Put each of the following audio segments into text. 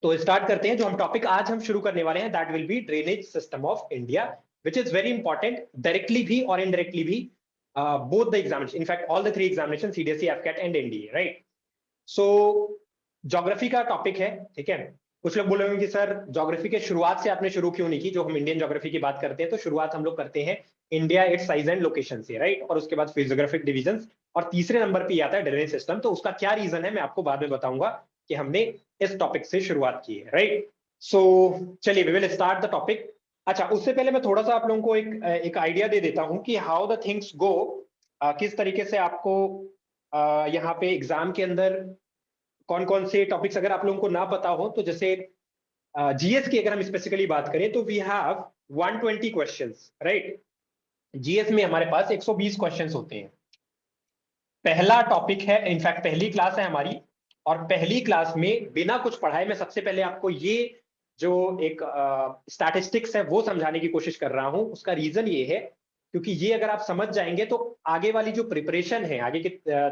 तो स्टार्ट करते हैं। जो हम टॉपिक आज हम शुरू करने वाले हैं that will be drainage system of India, which is very important directly भी और इनडायरेक्टली भी, both the examination, in fact all the three examination, CDSE, AFCAT and NDA, right. So geography का टॉपिक है, ठीक है। कुछ लोग बोलेंगे कि सर ज्योग्राफी के शुरुआत से आपने शुरू क्यों नहीं की। जो हम इंडियन ज्योग्राफी की बात करते हैं तो शुरुआत हम लोग करते हैं India, it's size and location से, राइट, और उसके बाद फिजियोग्राफिक डिविजन, और तीसरे नंबर पे आता है ड्रेनेज सिस्टम। तो उसका क्या रीजन है मैं आपको बाद में बताऊंगा कि हमने इस टॉपिक से शुरुआत की है, राइट। सो चलिए we will start the topic. अच्छा, उससे पहले मैं थोड़ा सा आप लोगों को एक आइडिया दे देता हूं कि हाउ द थिंग्स गो, किस तरीके से आपको यहाँ पे एग्जाम के अंदर कौन कौन से टॉपिक्स अगर आप लोगों को ना पता हो, तो जैसे जीएस की अगर हम स्पेसिफिकली बात करें तो we have 120 questions, right. GS में हमारे पास 120 क्वेश्चंस होते हैं। पहला टॉपिक है, इनफैक्ट पहली क्लास है हमारी, और पहली क्लास में बिना कुछ पढ़ाए मैं सबसे पहले आपको ये जो एक स्टैटिस्टिक्स है वो समझाने की कोशिश कर रहा हूं। उसका रीजन ये है क्योंकि ये अगर आप समझ जाएंगे तो आगे वाली जो प्रिपरेशन है, आगे के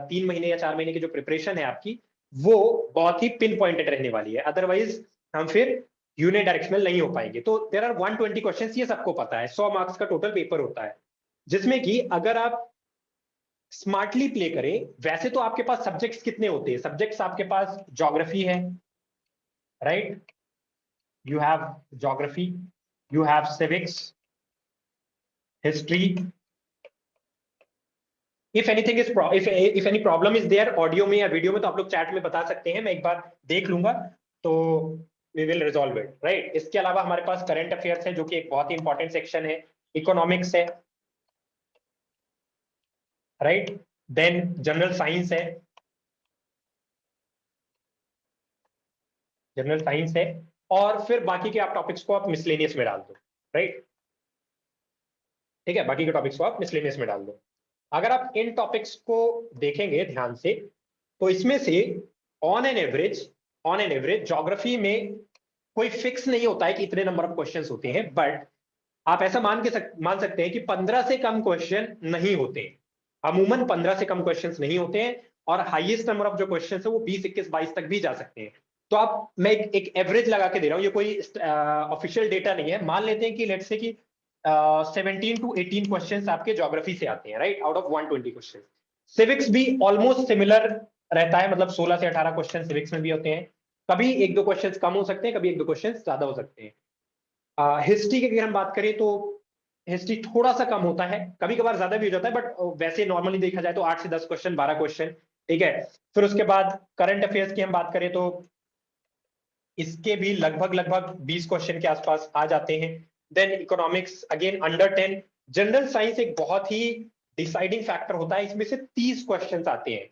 3 महीने या 4 महीने की जो प्रिपरेशन है आपकी, वो बहुत ही पिन पॉइंटेड रहने वाली है। अदरवाइज हम फिर यूनिडायरेक्शनल नहीं हो पाएंगे। तो देयर आर 120 क्वेश्चन, ये सबको पता है। 100 मार्क्स का टोटल पेपर होता है, जिसमें कि अगर आप स्मार्टली प्ले करें, वैसे तो आपके पास सब्जेक्ट्स कितने होते हैं? सब्जेक्ट्स आपके पास ज्योग्राफी है, right, you have geography, you have civics, history. If anything is if any problem is there audio में या वीडियो में, तो आप लोग चैट में बता सकते हैं, मैं एक बार देख लूंगा, तो we will resolve it, right. इसके अलावा हमारे पास करंट अफेयर्स है जो कि एक बहुत ही इंपॉर्टेंट सेक्शन है, इकोनॉमिक्स है, राइट, देन जनरल साइंस है, जनरल साइंस है, और फिर बाकी के आप टॉपिक्स को आप मिसलेनियस में डाल दो, राइट, ठीक है। बाकी के टॉपिक्स को आप मिसलेनियस में डाल दो। अगर आप इन टॉपिक्स को देखेंगे ध्यान से, तो इसमें से ऑन एन एवरेज ज्योग्राफी में कोई फिक्स नहीं होता है कि इतने नंबर ऑफ क्वेश्चंस होते हैं, बट आप ऐसा मान सकते हैं कि 15 से कम क्वेश्चन नहीं होते। अमूमन 15 से कम क्वेश्चंस नहीं होते हैं, और हाईएस्ट नंबर ऑफ जो क्वेश्चंस है वो 20, 21, 22 तक भी जा सकते हैं। तो आप, मैं एक एवरेज लगा के दे रहा हूं, ये कोई ऑफिशियल डेटा नहीं है। मान लेते हैं कि लेट्स से कि 17 to 18 क्वेश्चंस आपके ज्योग्राफी से आते हैं, right, out of 120 question. Civics भी ऑलमोस्ट सिमिलर रहता है, मतलब 16 से 18 क्वेश्चन सिविक्स में भी होते हैं। कभी एक दो क्वेश्चन कम हो सकते हैं, कभी एक दो क्वेश्चन ज्यादा हो सकते हैं। हिस्ट्री की अगर हम बात करें तो हिस्ट्री थोड़ा सा कम होता है, कभी कभार ज्यादा भी हो जाता है, बट वैसे नॉर्मली देखा जाए तो 8 से 10 क्वेश्चन, 12 क्वेश्चन, ठीक है। फिर उसके बाद करंट अफेयर्स की हम बात करें तो इसके भी लगभग लगभग 20 क्वेश्चन के आसपास आ जाते हैं। Then economics again under 10। General science एक बहुत ही डिसाइडिंग फैक्टर होता है, इसमें से 30 क्वेश्चन आते हैं,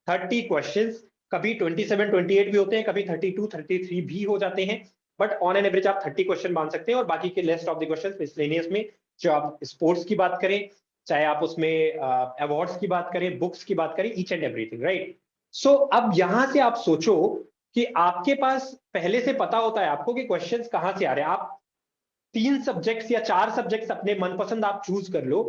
30 क्वेश्चन। कभी 27, 28 भी होते हैं, कभी 32, 33 भी हो जाते हैं, बट ऑन एन एवरेज आप 30 क्वेश्चन मान सकते हैं। और बाकी के लेस्ट ऑफ द क्वेश्चन मिसलेनियस में, जो आप स्पोर्ट्स की बात करें, चाहे आप उसमें अवार्ड्स की बात करें, बुक्स की बात करें, ईच एंड एवरीथिंग, राइट। सो अब यहां से आप सोचो कि आपके पास पहले से पता होता है आपको कि क्वेश्चंस कहां से आ रहे हैं। आप 3 सब्जेक्ट्स या 4 सब्जेक्ट्स अपने मनपसंद आप चूज कर लो,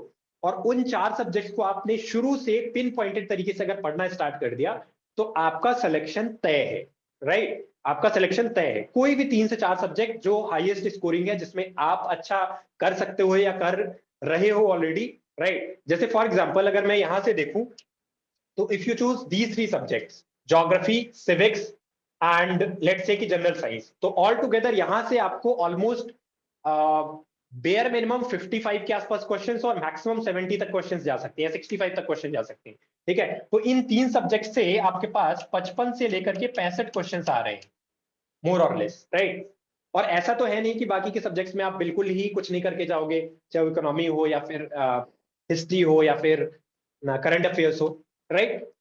और उन 4 सब्जेक्ट्स को आपने शुरू से पिन पॉइंटेड तरीके से अगर पढ़ना स्टार्ट कर दिया, तो आपका सिलेक्शन तय है, राइट। आपका सिलेक्शन तय है। कोई भी 3 से 4 सब्जेक्ट जो हाईएस्ट स्कोरिंग है, जिसमें आप अच्छा कर सकते हो या कर रहे हो ऑलरेडी, राइट। जैसे फॉर एग्जाम्पल अगर मैं यहां से देखूं, तो if you choose these 3 subjects, geography, civics and let's say कि जनरल साइंस, तो ऑल टुगेदर यहां से आपको ऑलमोस्ट बेयर मिनिमम 55 के आसपास क्वेश्चंस और मैक्सिमम 70 तक क्वेश्चंस जा सकते हैं, 65 तक क्वेश्चन जा सकते हैं, ठीक है। तो इन 3 सब्जेक्ट से आपके पास 55 से लेकर के 65 क्वेश्चंस आ रहे हैं, मोर और लेस, राइट। और ऐसा तो है नहीं कि बाकी के सब्जेक्ट्स में आप बिल्कुल ही कुछ नहीं करके जाओगे, चाहे इकोनॉमी हो या फिर हिस्ट्री हो या फिर करंट अफेयर्स हो, राइट।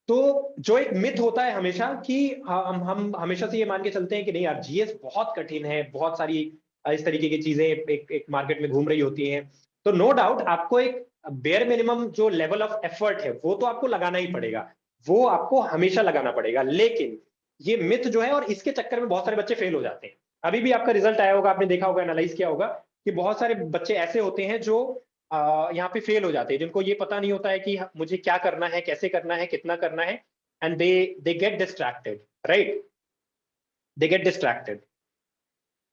तो जो एक मिथ होता है हमेशा कि हम हमेशा से ये मान के चलते हैं कि नहीं यार, जीएस बहुत कठिन है, बहुत सारी इस तरीके की चीजें एक मार्केट में घूम रही होती हैं। तो नो डाउट आपको एक बेयर मिनिमम जो लेवल ऑफ एफर्ट है वो तो आपको लगाना ही पड़ेगा, वो आपको हमेशा लगाना पड़ेगा। लेकिन ये मिथ जो है, और इसके चक्कर में बहुत सारे बच्चे फेल हो जाते हैं। अभी भी आपका रिजल्ट आया होगा, आपने देखा होगा, एनालाइज किया होगा कि बहुत सारे बच्चे ऐसे होते हैं जो यहाँ पे फेल हो जाते हैं, जिनको ये पता नहीं होता है कि मुझे क्या करना है, कैसे करना है, कितना करना है, and they get distracted, right. They get distracted.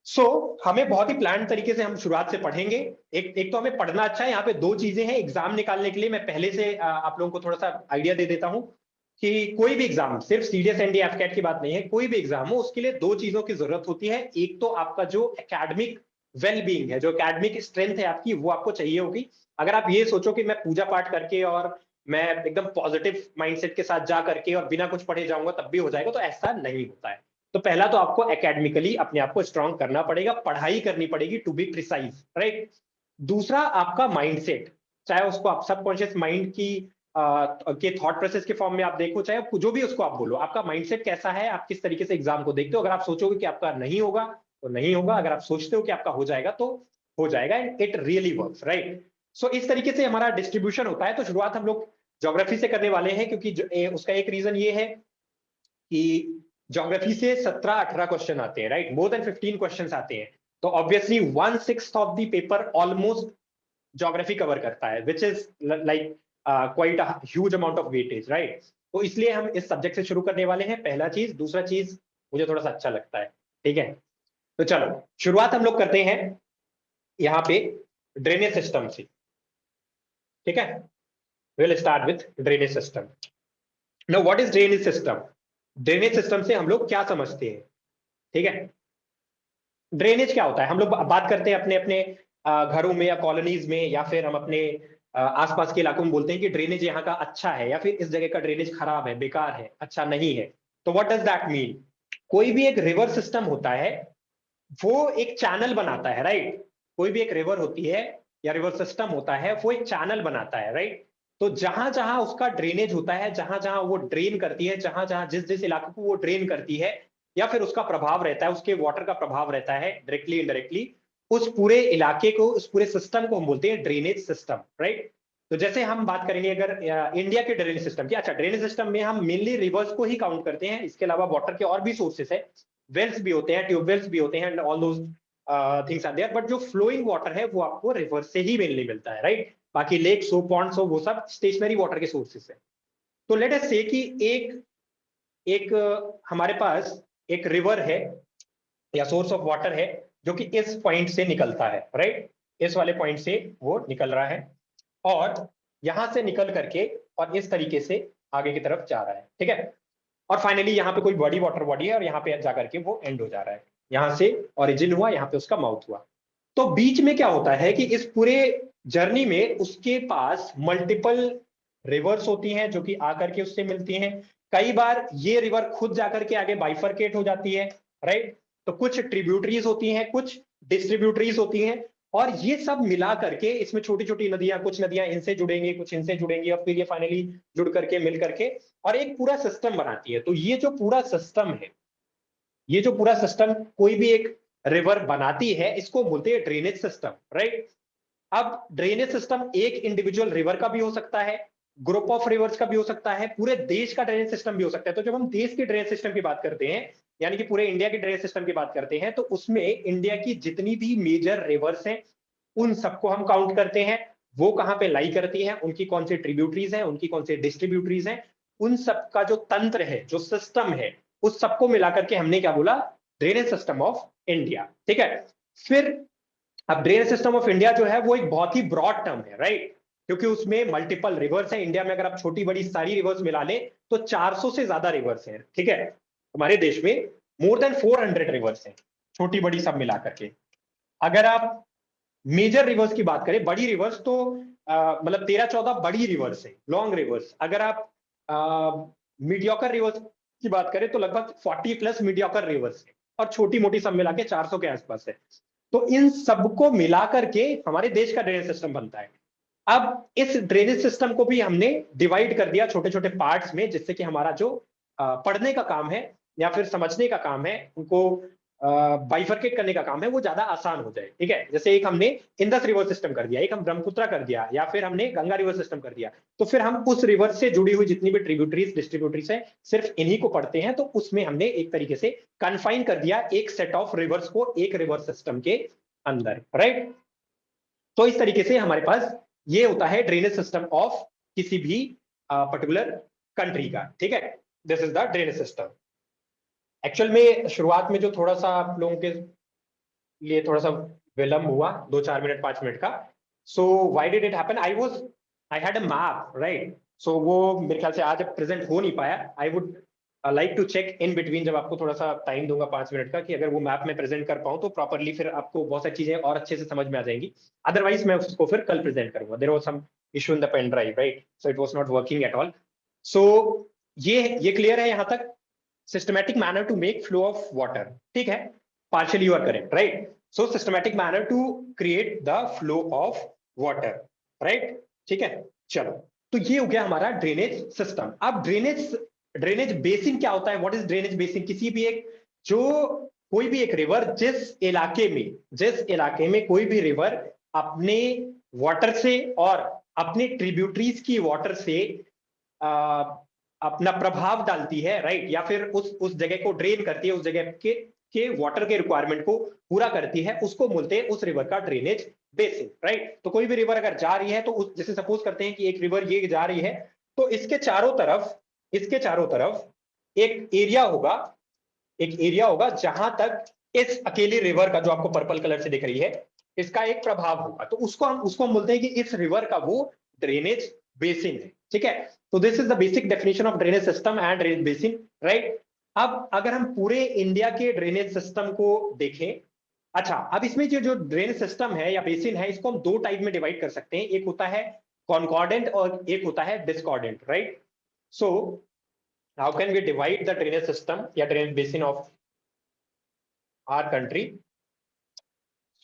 So हमें बहुत ही प्लान तरीके से हम शुरुआत से पढ़ेंगे। एक तो हमें पढ़ना अच्छा है। यहाँ पे दो चीजें हैं एग्जाम निकालने के लिए। मैं पहले से आप लोगों को थोड़ा सा आइडिया दे देता हूं कि कोई भी एग्जाम, सिर्फ सीडीएस एनडी एफकेट की बात नहीं है, कोई भी एग्जाम हो उसके लिए दो चीजों की जरूरत होती है। एक तो आपका जो एकेडमिक वेल बीइंग है, जो एकेडमिक स्ट्रेंथ है आपकी, वो आपको चाहिए होगी। अगर आप ये सोचो कि मैं पूजा पाठ करके और मैं एकदम पॉजिटिव माइंडसेट के साथ जा करके और बिना कुछ पढ़े जाऊंगा तब भी हो जाएगा, तो ऐसा नहीं होता है। तो पहला तो आपको एकेडमिकली अपने आप को स्ट्रांग करना पड़ेगा, पढ़ाई करनी पड़ेगी टू बी प्रिसाइज, राइट। दूसरा आपका माइंडसेट, चाहे उसको आप सबकॉन्शियस माइंड की के थॉट प्रोसेस के फॉर्म में आप देखो, चाहे जो भी उसको आप बोलो, आपका माइंडसेट कैसा है, आप किस तरीके से एग्जाम को देखते हो। अगर आप सोचोगे कि आपका नहीं होगा तो नहीं होगा, अगर आप सोचते हो कि आपका हो जाएगा तो हो जाएगा, and it really works, right. So इस तरीके से हमारा डिस्ट्रीब्यूशन होता है। तो शुरुआत हम लोग ज्योग्राफी से करने वाले हैं, क्योंकि उसका एक रीजन ये है कि ज्योग्राफी से 17-18 क्वेश्चन आते हैं, राइट, मोर देन 15 क्वेश्चन आते हैं। तो obviously 1/6 of the paper almost geography cover करता है, which is like quite a huge amount of weightage, right. तो इसलिए हम इस सब्जेक्ट से शुरू करने वाले हैं, पहला चीज। दूसरा चीज, मुझे थोड़ा सा अच्छा लगता है, ठीक है। तो चलो शुरुआत हम लोग करते हैं यहाँ पे ड्रेनेज सिस्टम से, ठीक है। Will start with drainage system. Now what is drainage system? Drainage system से हम लोग क्या समझते हैं, ठीक है। ड्रेनेज क्या होता है? हम लोग बात करते हैं अपने अपने घरों में या कॉलोनीज में, या फिर हम अपने आसपास के इलाकों में बोलते हैं कि ड्रेनेज यहाँ का अच्छा है, या फिर इस जगह का ड्रेनेज खराब है, बेकार है, अच्छा नहीं है। तो व्हाट डज दैट मीन? कोई भी एक रिवर सिस्टम होता है, वो एक चैनल बनाता है, राइट। कोई भी एक रिवर होती है या रिवर सिस्टम होता है, वो एक चैनल बनाता है, राइट। तो जहां जहां उसका ड्रेनेज होता है, जहां जहां वो ड्रेन करती है, जहां जहां जिस जिस इलाके को वो ड्रेन करती है, या फिर उसका प्रभाव रहता है, उसके वाटर का प्रभाव रहता है डायरेक्टली इनडायरेक्टली, उस पूरे इलाके को, उस पूरे सिस्टम को हम बोलते हैं ड्रेनेज सिस्टम, राइट। तो जैसे हम बात करेंगे अगर इंडिया के ड्रेनेज सिस्टम की, अच्छा, ड्रेनेज सिस्टम में हम मेनली रिवर्स को ही काउंट करते हैं, इसके अलावा वाटर के और भी सोर्सेस है, वेल्स भी होते हैं, ट्यूबवेल्स भी होते हैं, and all those things are there. But जो फ्लोइंग वाटर है वो आपको रिवर से ही मेनली मिलता है, राइट। बाकी लेक्स हो, पॉन्ड्स हो, वो सब स्टेशनरी वाटर के सोर्सेस है। तो लेट अस से कि एक एक हमारे पास एक रिवर है या सोर्स ऑफ वाटर है, जो कि इस पॉइंट से निकलता है, राइट। इस वाले पॉइंट से वो निकल रहा है, और यहां से निकल करके और इस तरीके से आगे की तरफ जा रहा है, ठीक है। और फाइनली यहाँ पे कोई बड़ी वाटर बॉडी है और यहाँ पे जाकर के वो एंड हो जा रहा है। यहाँ से ओरिजिन हुआ, यहाँ पे उसका माउथ हुआ। तो बीच में क्या होता है कि इस पूरे जर्नी में उसके पास मल्टीपल रिवर्स होती हैं, जो कि आकर के उससे मिलती हैं। कई बार ये रिवर खुद जाकर के आगे बाइफरकेट हो जाती है, राइट। तो कुछ ट्रिब्यूटरीज होती हैं, कुछ डिस्ट्रीब्यूटरीज होती हैं, और ये सब मिला करके इसमें छोटी छोटी नदियां, कुछ नदियां इनसे जुड़ेंगी, कुछ इनसे जुड़ेंगी, और फिर ये फाइनली जुड़ करके मिल करके और एक पूरा सिस्टम बनाती है। तो ये जो पूरा सिस्टम है, ये जो पूरा सिस्टम कोई भी एक रिवर बनाती है, इसको बोलते हैं ड्रेनेज सिस्टम, राइट। अब ड्रेनेज सिस्टम एक इंडिविजुअल रिवर का भी हो सकता है, ग्रुप ऑफ रिवर्स का भी हो सकता है, पूरे देश का ड्रेनेज सिस्टम भी हो सकता है। तो जब हम देश के ड्रेनेज सिस्टम की बात करते हैं, यानी कि पूरे इंडिया के ड्रेनेज सिस्टम की बात करते हैं, तो उसमें इंडिया की जितनी भी मेजर रिवर्स हैं उन सबको हम काउंट करते हैं। वो कहां पे लाई करती हैं, उनकी कौन सी ट्रिब्यूटरीज हैं, उनकी कौन सी डिस्ट्रीब्यूटरीज हैं, उन सबका जो तंत्र है, जो सिस्टम है, उस सबको मिलाकर के हमने क्या बोला? ड्रेनेज सिस्टम ऑफ इंडिया, ठीक है। फिर अब ड्रेनेज सिस्टम ऑफ इंडिया जो है वो एक बहुत ही ब्रॉड टर्म है, राइट, क्योंकि उसमें मल्टीपल रिवर्स है। इंडिया में अगर आप छोटी बड़ी सारी रिवर्स मिला लें तो 400 से ज्यादा रिवर्स हैं, ठीक है। हमारे देश में मोर देन 400 रिवर्स हैं, छोटी बड़ी सब मिला करके। अगर आप मेजर रिवर्स की बात करें, बड़ी रिवर्स, तो मतलब 13-14 बड़ी रिवर्स है, लॉन्ग रिवर्स। अगर आप मीडियोकर रिवर्स की बात करें तो लगभग 40+ मीडियोकर रिवर्स है, और छोटी मोटी सब मिला के 400 के आसपास है। तो इन सबको मिलाकर के हमारे देश का ड्रेनेज सिस्टम बनता है। अब इस ड्रेनेज सिस्टम को भी हमने डिवाइड कर दिया छोटे छोटे पार्ट्स में, जिससे कि हमारा जो पढ़ने का काम है या फिर समझने का काम है, उनको बाइफरकेट करने का काम है, वो ज्यादा आसान हो जाए, ठीक है। जैसे एक हमने इंदस रिवर सिस्टम कर दिया, एक हम ब्रह्मपुत्र कर दिया, या फिर हमने गंगा रिवर सिस्टम कर दिया, तो फिर हम उस रिवर से जुड़ी हुई जितनी भी ट्रिब्यूटरीज डिस्ट्रीब्यूटरीज है, सिर्फ इन्हीं को पढ़ते हैं। तो उसमें हमने एक तरीके से कन्फाइन कर दिया एक सेट ऑफ रिवर्स को एक रिवर सिस्टम के अंदर, राइट। तो इस तरीके से हमारे पास ये होता है ड्रेनेज सिस्टम ऑफ किसी भी पर्टिकुलर कंट्री का, ठीक है। This is the drainage system. Actual में शुरुआत में जो थोड़ा सा आप लोगों के लिए थोड़ा सा विलम्ब हुआ 2-4 मिनट 5 मिनट का, so why did it happen, I had a map, right. So वो मेरे ख्याल से आज प्रेजेंट हो नहीं पाया। I would like to check in between, जब आपको थोड़ा सा टाइम दूंगा 5 मिनट का, कि अगर वो मैप में प्रेजेंट कर पाऊँ तो प्रॉपरली फिर आपको बहुत सारी चीजें और अच्छे से समझ में आ जाएंगी। अदरवाइज मैं उसको फिर कल प्रेजेंट करूंगा। There was some issue in the pen drive, right, so it was not working at all. So ये क्लियर है यहाँ तक। Systematic manner to make flow of water, ठीक है, partially you are correct, right? So systematic manner to create the flow of water, right? ठीक है, चलो। तो ये हो गया हमारा ड्रेनेज सिस्टम। अब ड्रेनेज बेसिन क्या होता है? What is drainage basin? किसी भी एक, जो कोई भी एक रिवर जिस इलाके में कोई भी रिवर अपने वाटर से और अपने ट्रिब्यूटरीज की वाटर से अपना प्रभाव डालती है, राइट, या फिर उस जगह को ड्रेन करती है, उस जगह के वाटर के रिक्वायरमेंट को पूरा करती है, उसको बोलते हैं उस रिवर का ड्रेनेज बेसिन, राइट। तो कोई भी रिवर अगर जा रही है तो जैसे सपोज करते हैं कि एक रिवर ये जा रही है, तो इसके चारों तरफ एक एरिया होगा जहां तक इस अकेली रिवर का, जो आपको पर्पल कलर से दिख रही है, इसका एक प्रभाव होगा। तो उसको हम बोलते हैं कि इस रिवर का वो ड्रेनेज बेसिन है, ठीक है। तो this is the basic definition of drainage system and drainage basin, right. अब अगर हम पूरे इंडिया के ड्रेनेज सिस्टम को देखें, अच्छा, अब इसमें जो ड्रेनेज सिस्टम है या बेसिन है, इसको हम दो टाइप में डिवाइड कर सकते हैं। एक होता है कॉन्कॉर्डेंट और एक होता है discordant, right. So how can we divide the drainage system या drainage basin of our country?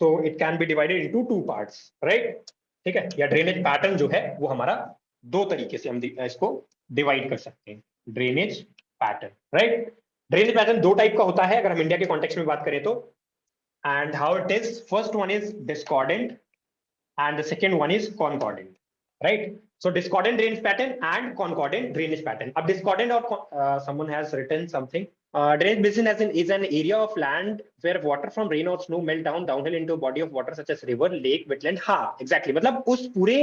So it can be divided into two parts, right, ठीक है। या ड्रेनेज पैटर्न जो है वो हमारा दो तरीके से हम इसको डिवाइड कर सकते हैं, drainage pattern, right. Drainage pattern दो टाइप का होता है अगर हम इंडिया के कॉन्टेक्स्ट में बात करें तो। And how it is, first one is discordant and the second one is concordant, right? So discordant drainage pattern and concordant drainage pattern. Ab discordant or someone has written something, drainage basin is an area of land where water from rain or snow melt downhill into a body of water such as river, lake, wetland. हाँ exactly, मतलब उस पूरे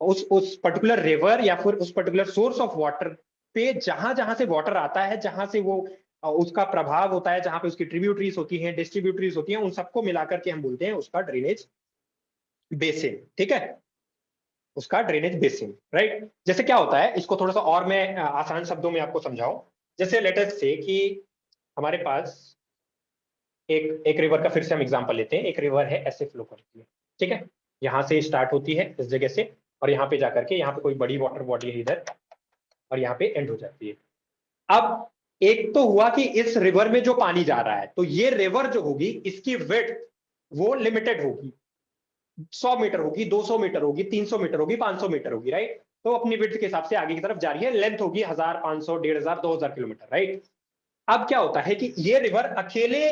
उस particular river या फिर उस particular source of water पे जहां जहां से वाटर आता है, जहां से वो उसका प्रभाव होता है, जहां पे उसकी ट्रिब्यूटरीज होती हैं, डिस्ट्रीब्यूटरीज होती हैं, उन सबको मिलाकर के हम बोलते हैं उसका ड्रेनेज बेसिन, ठीक है, उसका ड्रेनेज बेसिन, राइट। जैसे क्या होता है, इसको थोड़ा सा और मैं आसान शब्दों में आपको समझाऊं। जैसे लेट अस से कि हमारे पास एक रिवर का फिर से हम एग्जांपल लेते हैं। एक रिवर है, ऐसे फ्लो करती है, ठीक है, यहां से स्टार्ट होती है इस जगह से, और यहाँ पे जाकर के यहाँ पे कोई बड़ी वाटर बॉडी है इधर, और यहाँ पे एंड हो जाती है। अब एक तो हुआ कि इस रिवर में जो पानी जा रहा है, तो ये रिवर जो होगी इसकी विड्थ वो लिमिटेड होगी, 100 मीटर होगी, 200 मीटर होगी, 300 मीटर होगी, 500 मीटर होगी, राइट। तो अपनी विड्थ के हिसाब से आगे की तरफ जा रही है, लेंथ होगी 1000, 500, 1500, 2000 किलोमीटर, राइट। अब क्या होता है कि ये रिवर अकेले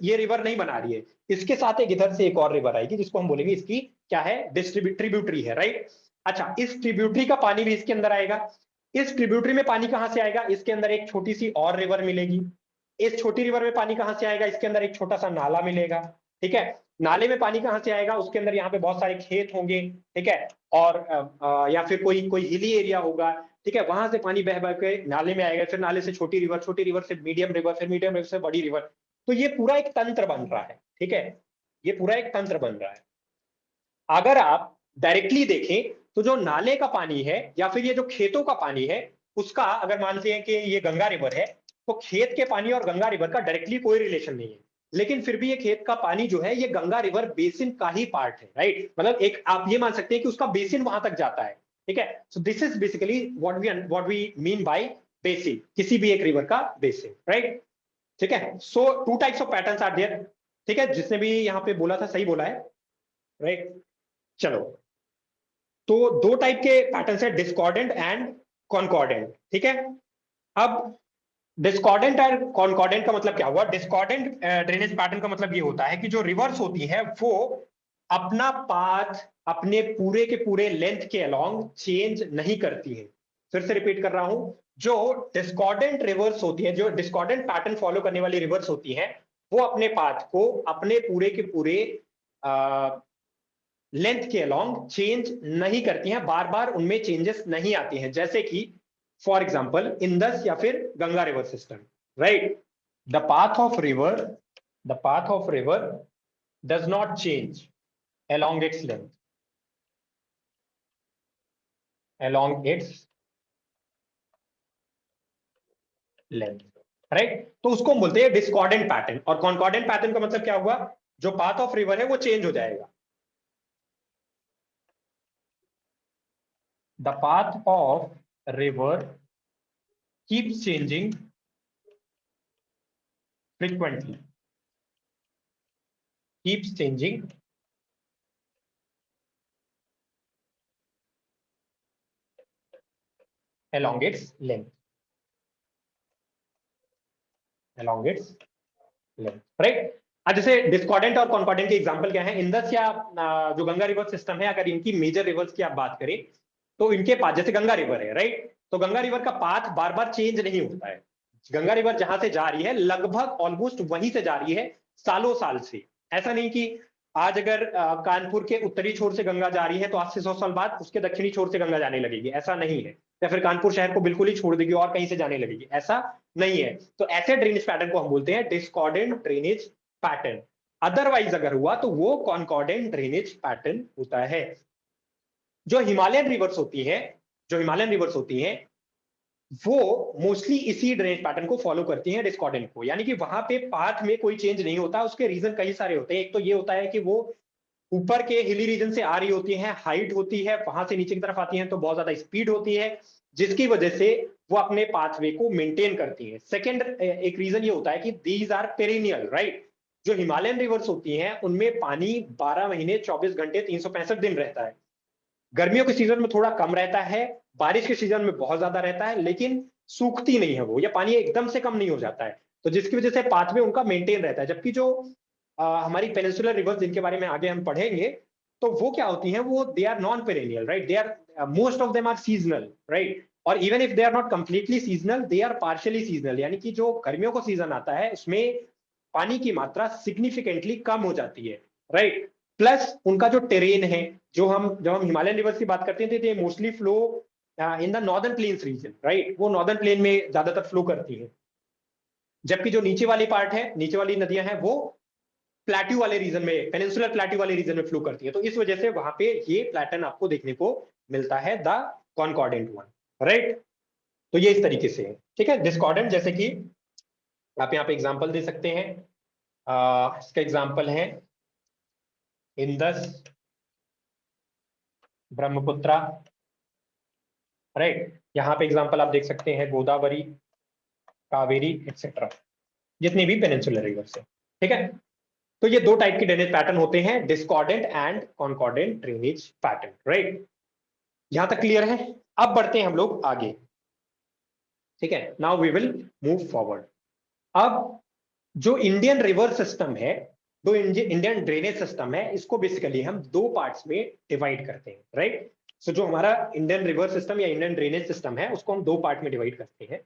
ये रिवर नहीं बना रही है, इसके साथ एक इधर से एक और रिवर आएगी जिसको हम बोलेंगे इसकी क्या है, ट्रिब्यूटरी है, राइट। अच्छा, इस ट्रिब्यूटरी का पानी भी इसके अंदर आएगा। इस ट्रिब्यूटरी में पानी कहां से आएगा, इसके अंदर एक छोटी सी और रिवर मिलेगी। इस छोटी रिवर में पानी कहां से आएगा, इसके अंदर एक छोटा सा नाला मिलेगा, ठीक है। नाले में पानी कहां से आएगा, उसके अंदर यहाँ पे बहुत सारे खेत होंगे, ठीक है, और या फिर कोई हिली एरिया होगा, ठीक है, वहां से पानी बह के नाले में आएगा, फिर नाले से छोटी रिवर से मीडियम रिवर, फिर मीडियम रिवर से बड़ी रिवर। तो ये पूरा एक तंत्र बन रहा है, ठीक है, ये पूरा एक तंत्र बन रहा है। अगर आप डायरेक्टली देखें तो जो नाले का पानी है या फिर ये जो खेतों का पानी है, उसका अगर मानते हैं कि ये गंगा रिवर है, तो खेत के पानी और गंगा रिवर का डायरेक्टली कोई रिलेशन नहीं है, लेकिन फिर भी ये खेत का पानी जो है ये गंगा रिवर बेसिन का ही पार्ट है, राइट। मतलब एक आप ये मान सकते हैं कि उसका बेसिन वहां तक जाता है, ठीक है। So this is basically what we mean by basin, किसी भी एक रिवर का बेसिन, राइट, ठीक है। So two types of patterns are there, ठीक है, जिसने भी यहाँ पे बोला था सही बोला है, राइट। चलो, तो दो टाइप के पैटर्न्स है, डिस्कॉर्डेंट एंड कॉन्कॉर्डेंट, ठीक है। अब डिस्कॉर्डेंट और कॉन्कॉर्डेंट का मतलब क्या हुआ? डिस्कॉर्डेंट ड्रेनेज पैटर्न का मतलब ये होता है कि जो रिवर्स होती है वो अपना पाथ अपने पूरे के पूरे लेंथ के अलोंग चेंज नहीं करती है। फिर से रिपीट कर रहा हूं, जो डिस्कॉर्डेंट रिवर्स होती है, जो डिस्कॉर्डेंट पैटर्न फॉलो करने वाली रिवर्स होती है, वो अपने पाथ को अपने पूरे के पूरे लेंथ के अलोंग चेंज नहीं करती हैं, बार बार उनमें चेंजेस नहीं आती हैं। जैसे कि फॉर एग्जांपल इंडस या फिर Ganga river system, right. The path of river does not change along its length, right. तो उसको हम बोलते हैं डिस्कॉर्डेंट पैटर्न। और कॉन्कॉर्डेंट पैटर्न का मतलब क्या हुआ, जो पाथ ऑफ रिवर है वो चेंज हो जाएगा। The path of river keeps changing frequently, keeps changing along its length, right. अब जैसे डिस्कॉर्डेंट और कॉन्कॉर्डेंट के एग्जांपल क्या है, इंदस या जो गंगा रिवर सिस्टम है, अगर इनकी मेजर रिवर्स की आप बात करें तो इनके पास, जैसे गंगा रिवर है, राइट, तो गंगा रिवर का पाथ बार बार चेंज नहीं होता है। गंगा रिवर जहां से जा रही है लगभग ऑलमोस्ट वहीं से जा रही है सालों साल से। ऐसा नहीं कि आज अगर कानपुर के उत्तरी छोर से गंगा जा रही है तो आज से 100 साल बाद उसके दक्षिणी छोर से गंगा जाने लगेगी, ऐसा नहीं है। या फिर कानपुर शहर को बिल्कुल ही छोड़ देगी और कहीं से जाने लगेगी, ऐसा नहीं है। तो ऐसे ड्रेनेज पैटर्न को हम बोलते हैं डिस्कॉर्डेंट ड्रेनेज पैटर्न। अदरवाइज अगर हुआ तो वो कॉन्कॉर्डेंट ड्रेनेज पैटर्न होता है। जो हिमालयन रिवर्स होती हैं वो मोस्टली इसी ड्रेनेज पैटर्न को फॉलो करती हैं, डिस्कॉर्डेंट को। यानी कि वहां पे पाथ में कोई चेंज नहीं होता। उसके रीजन कई सारे होते हैं। एक तो ये होता है कि वो ऊपर के हिली रीजन से आ रही होती हैं, हाइट होती है, वहां से नीचे की तरफ आती हैं तो बहुत ज्यादा स्पीड होती है, जिसकी वजह से वो अपने पाथवे को मेंटेन करती हैं। सेकेंड एक रीजन ये होता है कि दीज आर पेरिनियल, राइट। जो हिमालयन रिवर्स होती हैं उनमें पानी 12 महीने 24 घंटे 365 दिन रहता है। गर्मियों के सीजन में थोड़ा कम रहता है, बारिश के सीजन में बहुत ज्यादा रहता है, लेकिन सूखती नहीं है वो, या पानी एकदम से कम नहीं हो जाता है, तो जिसकी वजह से पाथवे उनका मेंटेन रहता है। जबकि जो हमारी पेनिनसुलर रिवर्स जिनके बारे में आगे हम पढ़ेंगे, तो वो क्या होती हैं, वो they are non perennial, right. They are most of them are seasonal, right. और even if they are not completely seasonal, they are partially seasonal. यानी कि जो गर्मियों का सीजन आता है उसमें पानी की मात्रा सिग्निफिकेंटली कम हो जाती है, राइट। प्लस उनका जो टेरेन है, जब हम हिमालयन रिवर्स की बात करते हैं तो ये mostly flow in the northern plains region, right. वो नॉर्दर्न प्लेन में ज्यादातर फ्लो करती है। जबकि जो नीचे वाली पार्ट है, नीचे वाली नदियां हैं, वो प्लेट्यू वाले रीजन में, पेनिनसुलर प्लेट्यू वाले रीजन में फ्लो करती है। तो इस वजह से वहां पे ये पैटर्न आपको देखने को मिलता है, द कॉन्कॉर्डेंट वन, राइट। तो ये इस तरीके से है, ठीक है। डिस्कॉर्डेंट जैसे कि आप यहाँ पे एग्जाम्पल दे सकते हैं, इसका एग्जाम्पल है इंदस, ब्रह्मपुत्रा, राइट। यहाँ पे एग्जाम्पल आप देख सकते हैं गोदावरी, कावेरी एक्सेट्रा, जितनी भी पेनिनसुलर रिवर्स है, ठीक है। तो ये दो टाइप के ड्रेनेज पैटर्न होते हैं, discordant and concordant drainage pattern, right. यहां तक क्लियर है। अब बढ़ते हैं हम लोग आगे, ठीक है। Now we will move forward. अब जो इंडियन रिवर सिस्टम है, जो इंडियन ड्रेनेज सिस्टम है, इसको बेसिकली हम दो पार्ट्स में डिवाइड करते हैं, राइट। सो जो हमारा इंडियन रिवर सिस्टम या इंडियन ड्रेनेज सिस्टम है उसको हम दो पार्ट में डिवाइड करते हैं।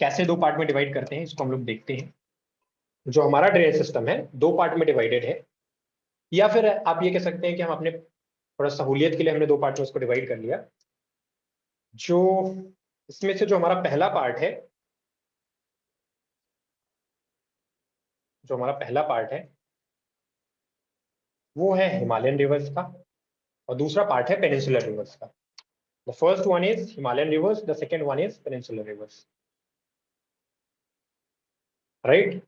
कैसे दो पार्ट में डिवाइड करते हैं इसको हम लोग देखते हैं। जो हमारा ड्रेनेज सिस्टम है दो पार्ट में डिवाइडेड है, या फिर आप ये कह सकते हैं कि हम अपने थोड़ा सहूलियत के लिए हमने दो पार्ट में उसको डिवाइड कर लिया। जो इसमें से जो हमारा पहला पार्ट है, वो है हिमालयन रिवर्स का, और दूसरा पार्ट है पेनिनसुलर रिवर्स का। The first one is Himalayan reverse, the second one is peninsular reverse, right.